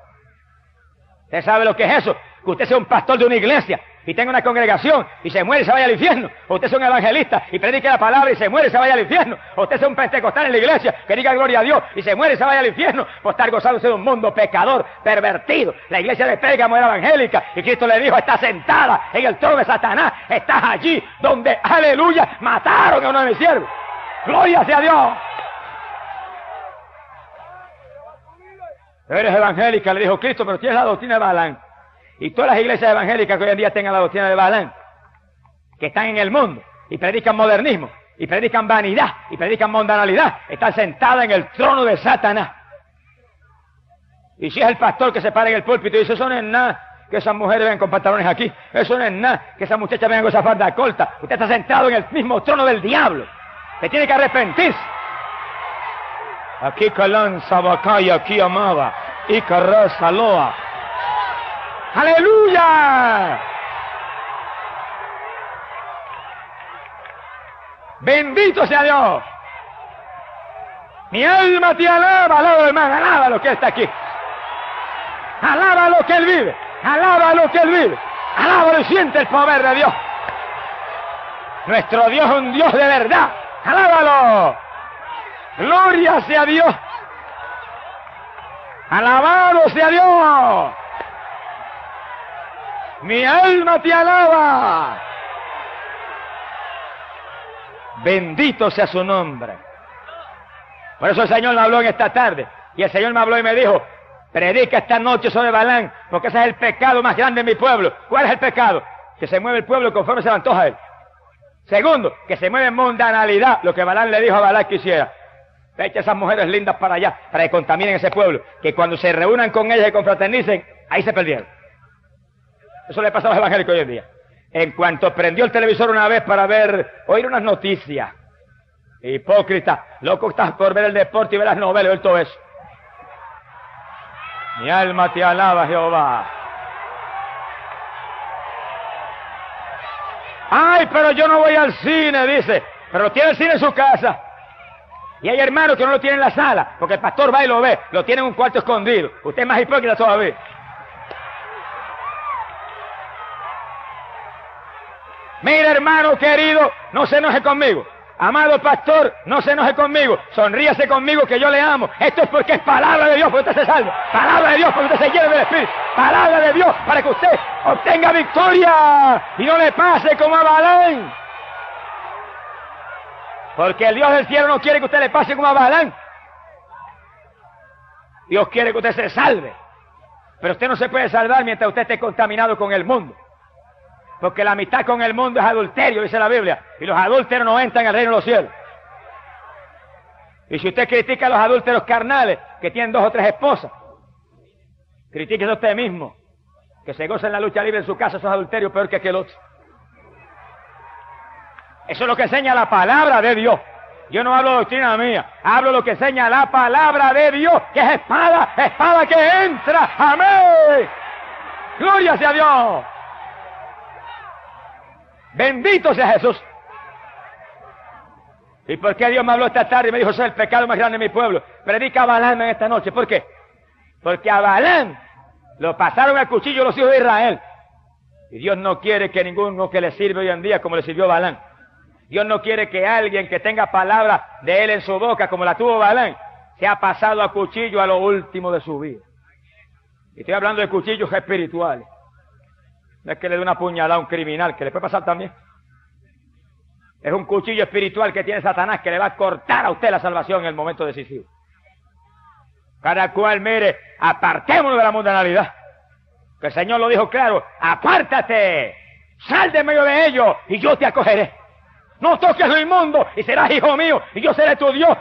¿Usted sabe lo que es eso? Que usted sea un pastor de una iglesia y tenga una congregación y se muere y se vaya al infierno. O usted sea un evangelista y predique la palabra y se muere y se vaya al infierno. O usted sea un pentecostal en la iglesia que diga gloria a Dios y se muere y se vaya al infierno por estar gozándose de un mundo pecador, pervertido. La iglesia de Pérgamo era evangélica y Cristo le dijo: está sentada en el trono de Satanás. Estás allí donde, aleluya, mataron a uno de mis siervos. Gloria sea a Dios. Eres evangélica, le dijo Cristo, pero tienes la doctrina de Balán. Y todas las iglesias evangélicas que hoy en día tengan la doctrina de Balán, que están en el mundo y predican modernismo, y predican vanidad, y predican mundanalidad, están sentadas en el trono de Satanás. Y si es el pastor que se para en el púlpito y dice: eso no es nada que esas mujeres vengan con pantalones aquí, eso no es nada que esas muchachas vengan con esa falda corta, usted está sentado en el mismo trono del diablo. Se tiene que arrepentirse. Aquí Calán, Sabacaya, aquí Amaba, y Carraza, Loa. ¡Aleluya! Bendito sea Dios. Mi alma te alaba, alaba hermano, alaba lo que está aquí. Alaba lo que Él vive, alaba lo que Él vive. Alaba y siente el poder de Dios. Nuestro Dios es un Dios de verdad. Alábalo. Gloria sea Dios. Alabado sea Dios. Mi alma te alaba. Bendito sea su nombre. Por eso el Señor me habló en esta tarde. Y el Señor me habló y me dijo: predica esta noche sobre Balán, porque ese es el pecado más grande de mi pueblo. ¿Cuál es el pecado? Que se mueve el pueblo conforme se le antoja a él. Segundo, que se mueve en mundanalidad, lo que Balán le dijo a Balán que hiciera. Echa esas mujeres lindas para allá, para que contaminen ese pueblo, que cuando se reúnan con ellas y confraternicen, ahí se perdieron. Eso le pasa a los evangélicos hoy en día. En cuanto prendió el televisor una vez para oír unas noticias, hipócrita, loco estás por ver el deporte y ver las novelas y ver todo eso. Mi alma te alaba, Jehová. Ay, pero yo no voy al cine, dice, pero tiene el cine en su casa. Y hay hermanos que no lo tienen en la sala, porque el pastor va y lo ve, lo tiene en un cuarto escondido. Usted es más hipócrita todavía. Mira, hermano querido, no se enoje conmigo. amado pastor, no se enoje conmigo, sonríase conmigo que yo le amo. Esto es porque es palabra de Dios para que usted se salve, palabra de Dios para que usted se llene del Espíritu, palabra de Dios para que usted obtenga victoria y no le pase como a Balaam. Porque el Dios del cielo no quiere que usted le pase como a Balaam. Dios quiere que usted se salve. Pero usted no se puede salvar mientras usted esté contaminado con el mundo. Porque la amistad con el mundo es adulterio, dice la Biblia. Y los adúlteros no entran al reino de los cielos. Y si usted critica a los adúlteros carnales, que tienen 2 o 3 esposas, critíquese a usted mismo. Que se goza en la lucha libre en su casa, eso es adulterio peor que aquel otro. Eso es lo que enseña la palabra de Dios. Yo no hablo de doctrina mía, hablo lo que enseña la palabra de Dios, que es espada, espada que entra. ¡Amén! ¡Gloria sea a Dios! Bendito sea Jesús. ¿Y por qué Dios me habló esta tarde y me dijo, soy el pecado más grande de mi pueblo? Predica a Balaam en esta noche. ¿Por qué? Porque a Balaam lo pasaron al cuchillo los hijos de Israel. Y Dios no quiere que ninguno que le sirve hoy en día como le sirvió Balaam. Dios no quiere que alguien que tenga palabra de él en su boca, como la tuvo Balaam, sea pasado a cuchillo a lo último de su vida. Y estoy hablando de cuchillos espirituales. No es que le dé una puñalada a un criminal, que le puede pasar también. Es un cuchillo espiritual que tiene Satanás, que le va a cortar a usted la salvación en el momento decisivo. Cada cual, mire, apartémonos de la mundanalidad. Que el Señor lo dijo claro, apártate, sal de medio de ellos y yo te acogeré. No toques lo inmundo y serás hijo mío y yo seré tu Dios.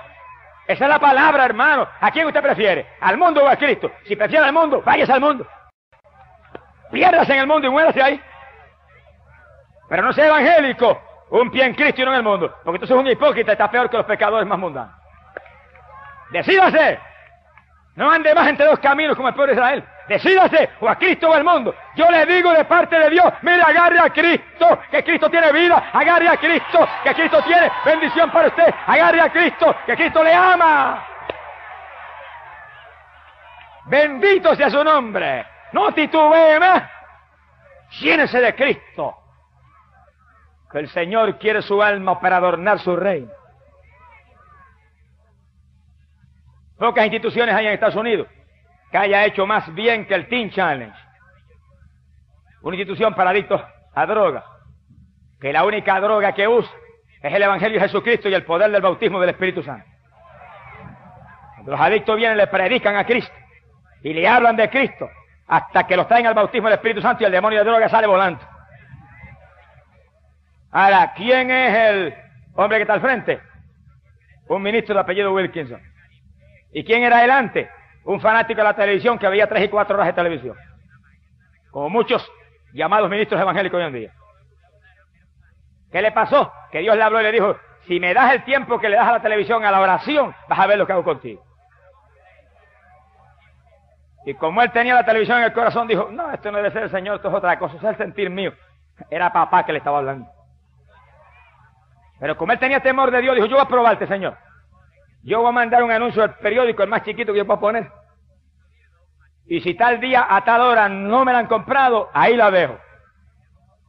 Esa es la palabra, hermano. ¿A quién usted prefiere? ¿Al mundo o a Cristo? Si prefiere al mundo, váyase al mundo. Piérdase en el mundo y muérase ahí. Pero no sea evangélico, un pie en Cristo y no en el mundo. Porque entonces es un hipócrita, está peor que los pecadores más mundanos. Decídase. No ande más entre 2 caminos como el pueblo de Israel. Decídase, o a Cristo o al mundo. Yo le digo de parte de Dios, mire, agarre a Cristo, que Cristo tiene vida. Agarre a Cristo, que Cristo tiene bendición para usted. Agarre a Cristo, que Cristo le ama. Bendito sea su nombre. No titubee más. Llénese de Cristo. Que el Señor quiere su alma para adornar su reino. Pocas instituciones hay en Estados Unidos que haya hecho más bien que el Teen Challenge. Una institución para adictos a droga, que la única droga que usa es el Evangelio de Jesucristo y el poder del bautismo del Espíritu Santo. Cuando los adictos vienen, le predican a Cristo y le hablan de Cristo hasta que los traen al bautismo del Espíritu Santo y el demonio de droga sale volando. Ahora, ¿quién es el hombre que está al frente? Un ministro de apellido Wilkinson. ¿Y quién era él antes? Un fanático de la televisión que veía 3 y 4 horas de televisión. Como muchos llamados ministros evangélicos hoy en día. ¿Qué le pasó? Que Dios le habló y le dijo, si me das el tiempo que le das a la televisión, a la oración, vas a ver lo que hago contigo. Y como él tenía la televisión en el corazón, dijo, no, esto no debe ser el Señor, esto es otra cosa, eso es el sentir mío. Era papá que le estaba hablando. Pero como él tenía temor de Dios, dijo, yo voy a probarte, Señor. Yo voy a mandar un anuncio al periódico, el más chiquito que yo pueda poner. Y si tal día, a tal hora, no me la han comprado, ahí la dejo.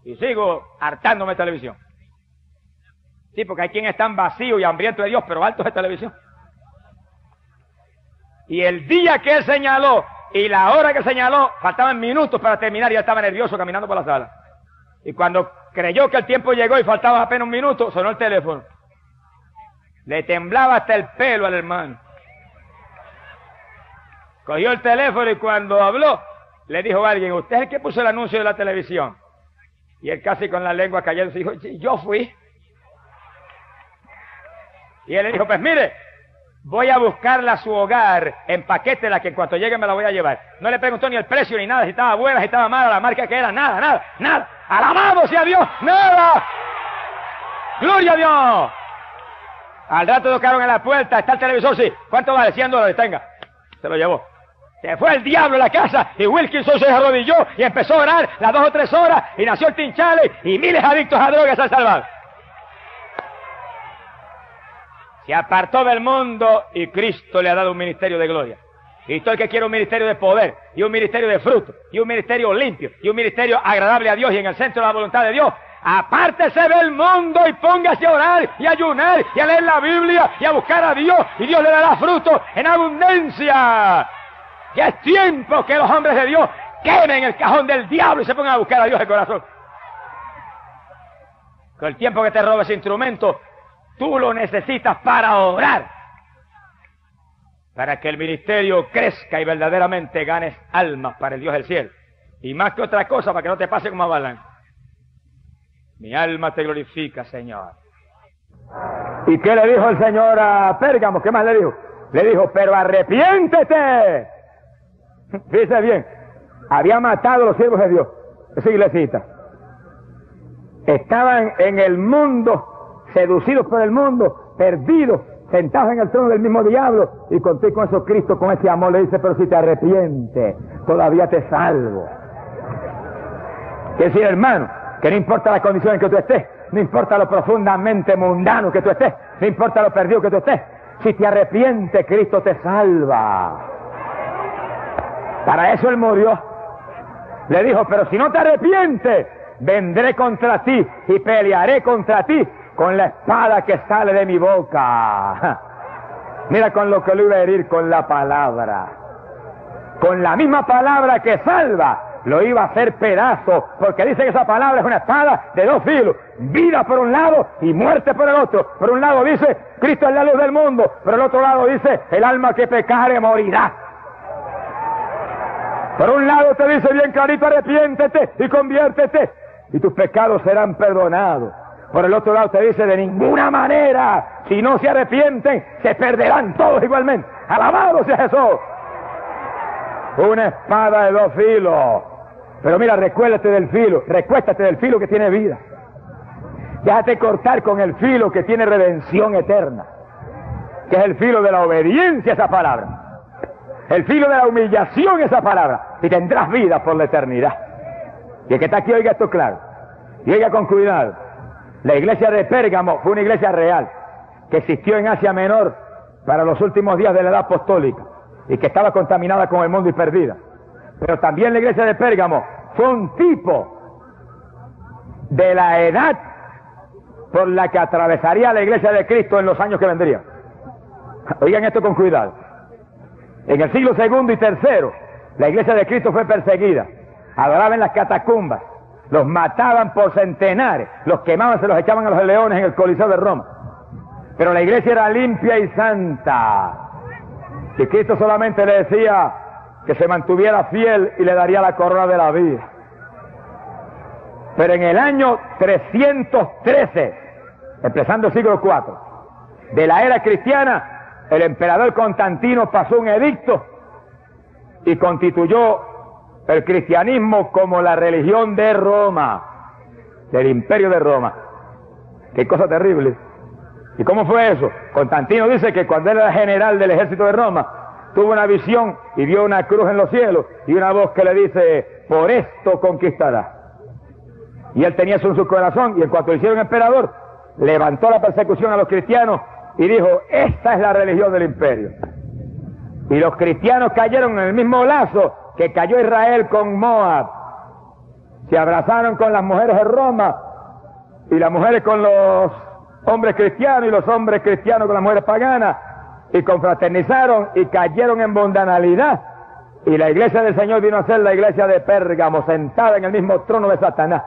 Y sigo hartándome de televisión. Sí, porque hay quienes están vacíos y hambrientos de Dios, pero altos de televisión. Y el día que él señaló, y la hora que señaló, faltaban minutos para terminar y él estaba nervioso caminando por la sala. Y cuando creyó que el tiempo llegó y faltaba apenas un minuto, sonó el teléfono. Le temblaba hasta el pelo al hermano. Cogió el teléfono y cuando habló, le dijo a alguien, ¿usted es el que puso el anuncio de la televisión? Y él casi con la lengua cayendo se dijo, yo fui. Y él le dijo, pues mire, voy a buscarla a su hogar, empaquétela que en cuanto llegue me la voy a llevar. No le preguntó ni el precio ni nada, si estaba buena, si estaba mala, la marca que era, nada. Alabado sea Dios, nada. Gloria a Dios. Al rato tocaron en la puerta, está el televisor, sí. ¿Cuánto vale? $100, tenga. Se lo llevó. Se fue el diablo a la casa y Wilkinson se arrodilló y empezó a orar las 2 o 3 horas y nació el Teen Challenge y miles de adictos a drogas se han salvado. Se apartó del mundo y Cristo le ha dado un ministerio de gloria. Y todo el que quiere un ministerio de poder y un ministerio de fruto y un ministerio limpio y un ministerio agradable a Dios y en el centro de la voluntad de Dios, apártese del mundo y póngase a orar y a ayunar y a leer la Biblia y a buscar a Dios, y Dios le dará fruto en abundancia. Ya es tiempo que los hombres de Dios quemen el cajón del diablo y se pongan a buscar a Dios de corazón. Con el tiempo que te roba ese instrumento, tú lo necesitas para orar, para que el ministerio crezca y verdaderamente ganes almas para el Dios del cielo. Y más que otra cosa, para que no te pase como a Balaam. Mi alma te glorifica, Señor. ¿Y qué le dijo el Señor a Pérgamo? ¿Qué más le dijo? Le dijo, pero arrepiéntete. Fíjese bien, había matado a los siervos de Dios, esa iglesita. Estaban en el mundo, seducidos por el mundo, perdidos, sentados en el trono del mismo diablo, y contigo con eso Cristo, con ese amor, le dice, pero si te arrepientes, todavía te salvo. Quiere decir, hermano, que no importa la condición en que tú estés, no importa lo profundamente mundano que tú estés, no importa lo perdido que tú estés, si te arrepientes, Cristo te salva. Para eso Él murió. Le dijo, pero si no te arrepientes, vendré contra ti y pelearé contra ti con la espada que sale de mi boca. Mira con lo que lo iba a herir, con la palabra. Con la misma palabra que salva, lo iba a hacer pedazo, porque dice que esa palabra es una espada de dos filos, vida por un lado y muerte por el otro. Por un lado dice, Cristo es la luz del mundo, por el otro lado dice, el alma que pecare morirá. Por un lado te dice bien clarito, arrepiéntete y conviértete, y tus pecados serán perdonados. Por el otro lado te dice, de ninguna manera, si no se arrepienten, se perderán todos igualmente. ¡Alabado sea Jesús! Una espada de dos filos. Pero mira, recuéstate del filo que tiene vida. Déjate cortar con el filo que tiene redención eterna, que es el filo de la obediencia a esa palabra, el filo de la humillación a esa palabra, y tendrás vida por la eternidad. Y el que está aquí oiga esto claro, y oiga con cuidado. La iglesia de Pérgamo fue una iglesia real, que existió en Asia Menor para los últimos días de la edad apostólica, y que estaba contaminada con el mundo y perdida. Pero también la iglesia de Pérgamo fue un tipo de la edad por la que atravesaría la iglesia de Cristo en los años que vendrían. Oigan esto con cuidado. En el siglo II y III, la iglesia de Cristo fue perseguida, adoraban en las catacumbas, los mataban por centenares, los quemaban, se los echaban a los leones en el Coliseo de Roma. Pero la iglesia era limpia y santa, y Cristo solamente le decía que se mantuviera fiel y le daría la corona de la vida. Pero en el año 313, empezando el siglo IV de la era cristiana, el emperador Constantino pasó un edicto y constituyó el cristianismo como la religión de Roma, del imperio de Roma. Qué cosa terrible. ¿Y cómo fue eso? Constantino dice que cuando él era general del ejército de Roma, tuvo una visión y vio una cruz en los cielos y una voz que le dice, por esto conquistará. Y él tenía eso en su corazón, y en cuanto lo hicieron emperador, levantó la persecución a los cristianos y dijo, esta es la religión del imperio. Y los cristianos cayeron en el mismo lazo que cayó Israel con Moab. Se abrazaron con las mujeres de Roma, y las mujeres con los hombres cristianos, y los hombres cristianos con las mujeres paganas, y confraternizaron y cayeron en mundanalidad. Y la iglesia del Señor vino a ser la iglesia de Pérgamo, sentada en el mismo trono de Satanás.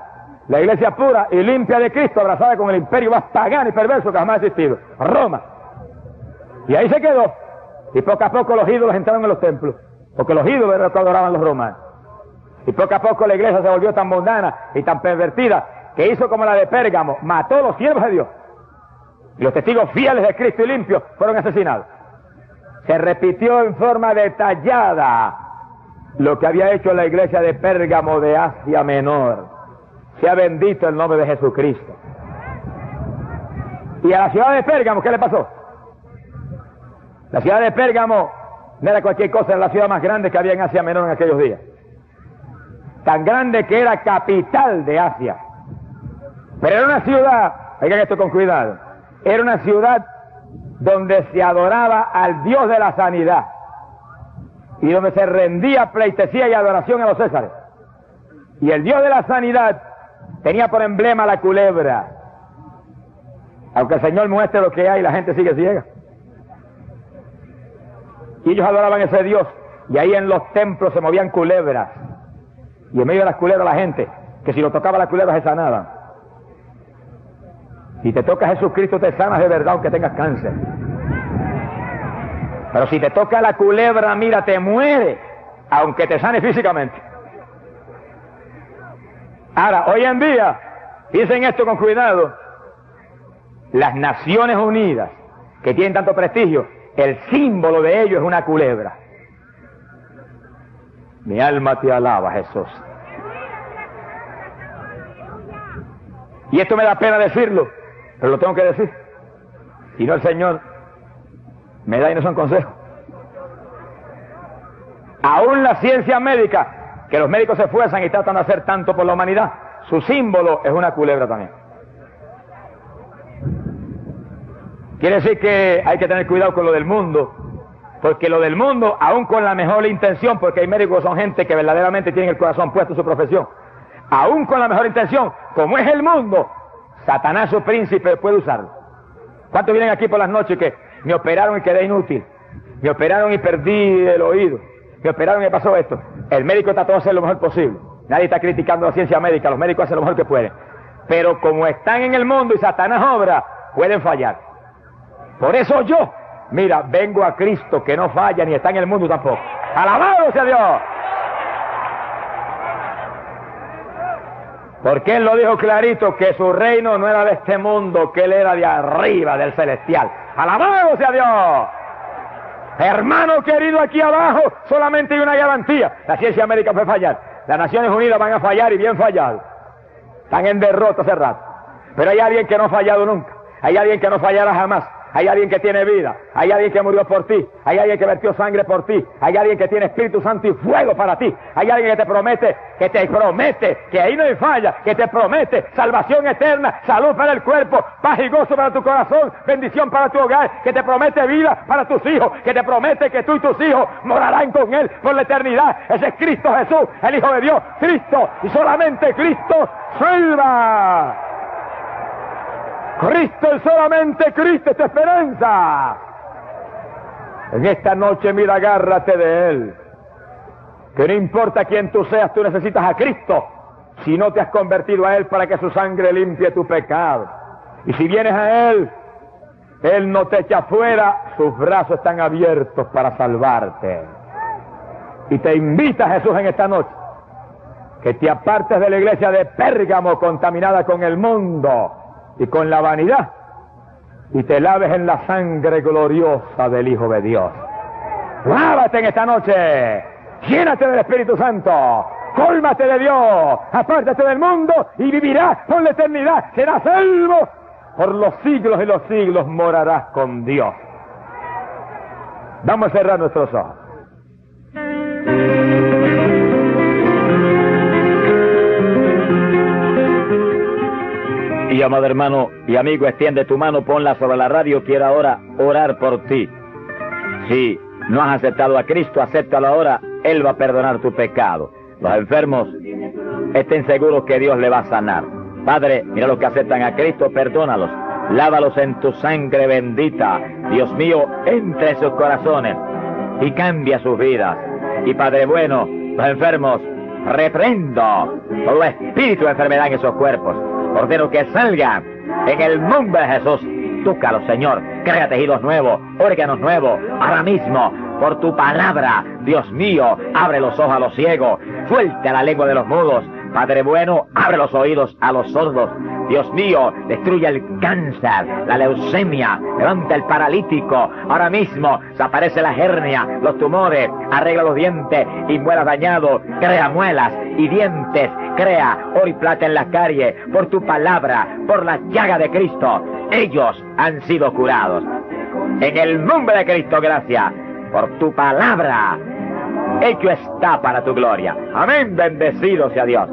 La iglesia pura y limpia de Cristo, abrazada con el imperio más pagano y perverso que jamás ha existido, Roma. Y ahí se quedó. Y poco a poco los ídolos entraron en los templos, porque los ídolos eran los que adoraban los romanos. Y poco a poco la iglesia se volvió tan mundana y tan pervertida, que hizo como la de Pérgamo, mató a los siervos de Dios. Y los testigos fieles de Cristo y limpios fueron asesinados. Se repitió en forma detallada lo que había hecho la iglesia de Pérgamo de Asia Menor. Sea bendito el nombre de Jesucristo. Y a la ciudad de Pérgamo, ¿qué le pasó? La ciudad de Pérgamo no era cualquier cosa, era la ciudad más grande que había en Asia Menor en aquellos días. Tan grande que era capital de Asia. Pero era una ciudad, oigan esto con cuidado, era una ciudad donde se adoraba al Dios de la sanidad y donde se rendía pleitesía y adoración a los césares. Y el Dios de la sanidad tenía por emblema la culebra. Aunque el Señor muestre lo que hay, la gente sigue ciega. Y ellos adoraban a ese Dios, y ahí en los templos se movían culebras, y en medio de las culebras la gente, que si lo tocaba la culebra se sanaba. Si te toca Jesucristo te sanas de verdad aunque tengas cáncer. Pero si te toca la culebra, mira, te muere, aunque te sane físicamente. Ahora, hoy en día, piensen esto con cuidado, las Naciones Unidas, que tienen tanto prestigio, el símbolo de ellos es una culebra. Mi alma te alaba, Jesús. Y esto me da pena decirlo, pero lo tengo que decir. Si no, el Señor me da y no son consejos. Aún la ciencia médica, que los médicos se esfuerzan y tratan de hacer tanto por la humanidad, su símbolo es una culebra también. Quiere decir que hay que tener cuidado con lo del mundo, porque lo del mundo, aún con la mejor intención, porque hay médicos que son gente que verdaderamente tienen el corazón puesto en su profesión, aún con la mejor intención, como es el mundo, Satanás, su príncipe, puede usarlo. ¿Cuántos vienen aquí por las noches que me operaron y quedé inútil? Me operaron y perdí el oído. Me operaron y pasó esto. El médico trató de hacer lo mejor posible. Nadie está criticando la ciencia médica, los médicos hacen lo mejor que pueden. Pero como están en el mundo y Satanás obra, pueden fallar. Por eso yo, mira, vengo a Cristo que no falla ni está en el mundo tampoco. ¡Alabado sea Dios! Porque Él lo dijo clarito, que su reino no era de este mundo, que Él era de arriba, del celestial. ¡Alabado sea Dios! Hermano querido, aquí abajo solamente hay una garantía. La ciencia médica puede fallar. Las Naciones Unidas van a fallar y bien fallado. Están en derrota hace rato. Pero hay alguien que no ha fallado nunca. Hay alguien que no fallará jamás. Hay alguien que tiene vida, hay alguien que murió por ti, hay alguien que vertió sangre por ti, hay alguien que tiene Espíritu Santo y fuego para ti, hay alguien que te promete, que ahí no hay falla, que te promete salvación eterna, salud para el cuerpo, paz y gozo para tu corazón, bendición para tu hogar, que te promete vida para tus hijos, que te promete que tú y tus hijos morarán con Él por la eternidad. Ese es Cristo Jesús, el Hijo de Dios, Cristo, y solamente Cristo salva. Cristo y solamente Cristo es tu esperanza. En esta noche, mira, agárrate de Él. Que no importa quién tú seas, tú necesitas a Cristo. Si no te has convertido a Él para que su sangre limpie tu pecado. Y si vienes a Él, Él no te echa fuera, sus brazos están abiertos para salvarte. Y te invita Jesús en esta noche, que te apartes de la iglesia de Pérgamo contaminada con el mundo y con la vanidad, y te laves en la sangre gloriosa del Hijo de Dios. Lávate en esta noche, llénate del Espíritu Santo, cólmate de Dios, apártate del mundo y vivirás por la eternidad, serás salvo, por los siglos y los siglos morarás con Dios. Vamos a cerrar nuestros ojos. Y amado hermano y amigo, extiende tu mano, ponla sobre la radio. Quiero ahora orar por ti. Si no has aceptado a Cristo, acéptalo ahora. Él va a perdonar tu pecado. Los enfermos estén seguros que Dios le va a sanar. Padre, mira los que aceptan a Cristo, perdónalos. Lávalos en tu sangre bendita. Dios mío, entre en sus corazones y cambia sus vidas. Y Padre bueno, los enfermos, reprendo todo espíritu de enfermedad en esos cuerpos. Ordeno que salgan en el nombre de Jesús. Tócalos, Señor. Crea tejidos nuevos, órganos nuevos. Ahora mismo, por tu palabra, Dios mío, abre los ojos a los ciegos. Suelta la lengua de los mudos. Padre bueno, abre los oídos a los sordos. Dios mío, destruye el cáncer, la leucemia, levanta el paralítico. Ahora mismo desaparece la hernia, los tumores, arregla los dientes y muelas dañados, crea muelas y dientes, crea oro y plata en la calle. Por tu palabra, por la llaga de Cristo, ellos han sido curados. En el nombre de Cristo, gracias por tu palabra. Hecho está para tu gloria. Amén, bendecido sea Dios.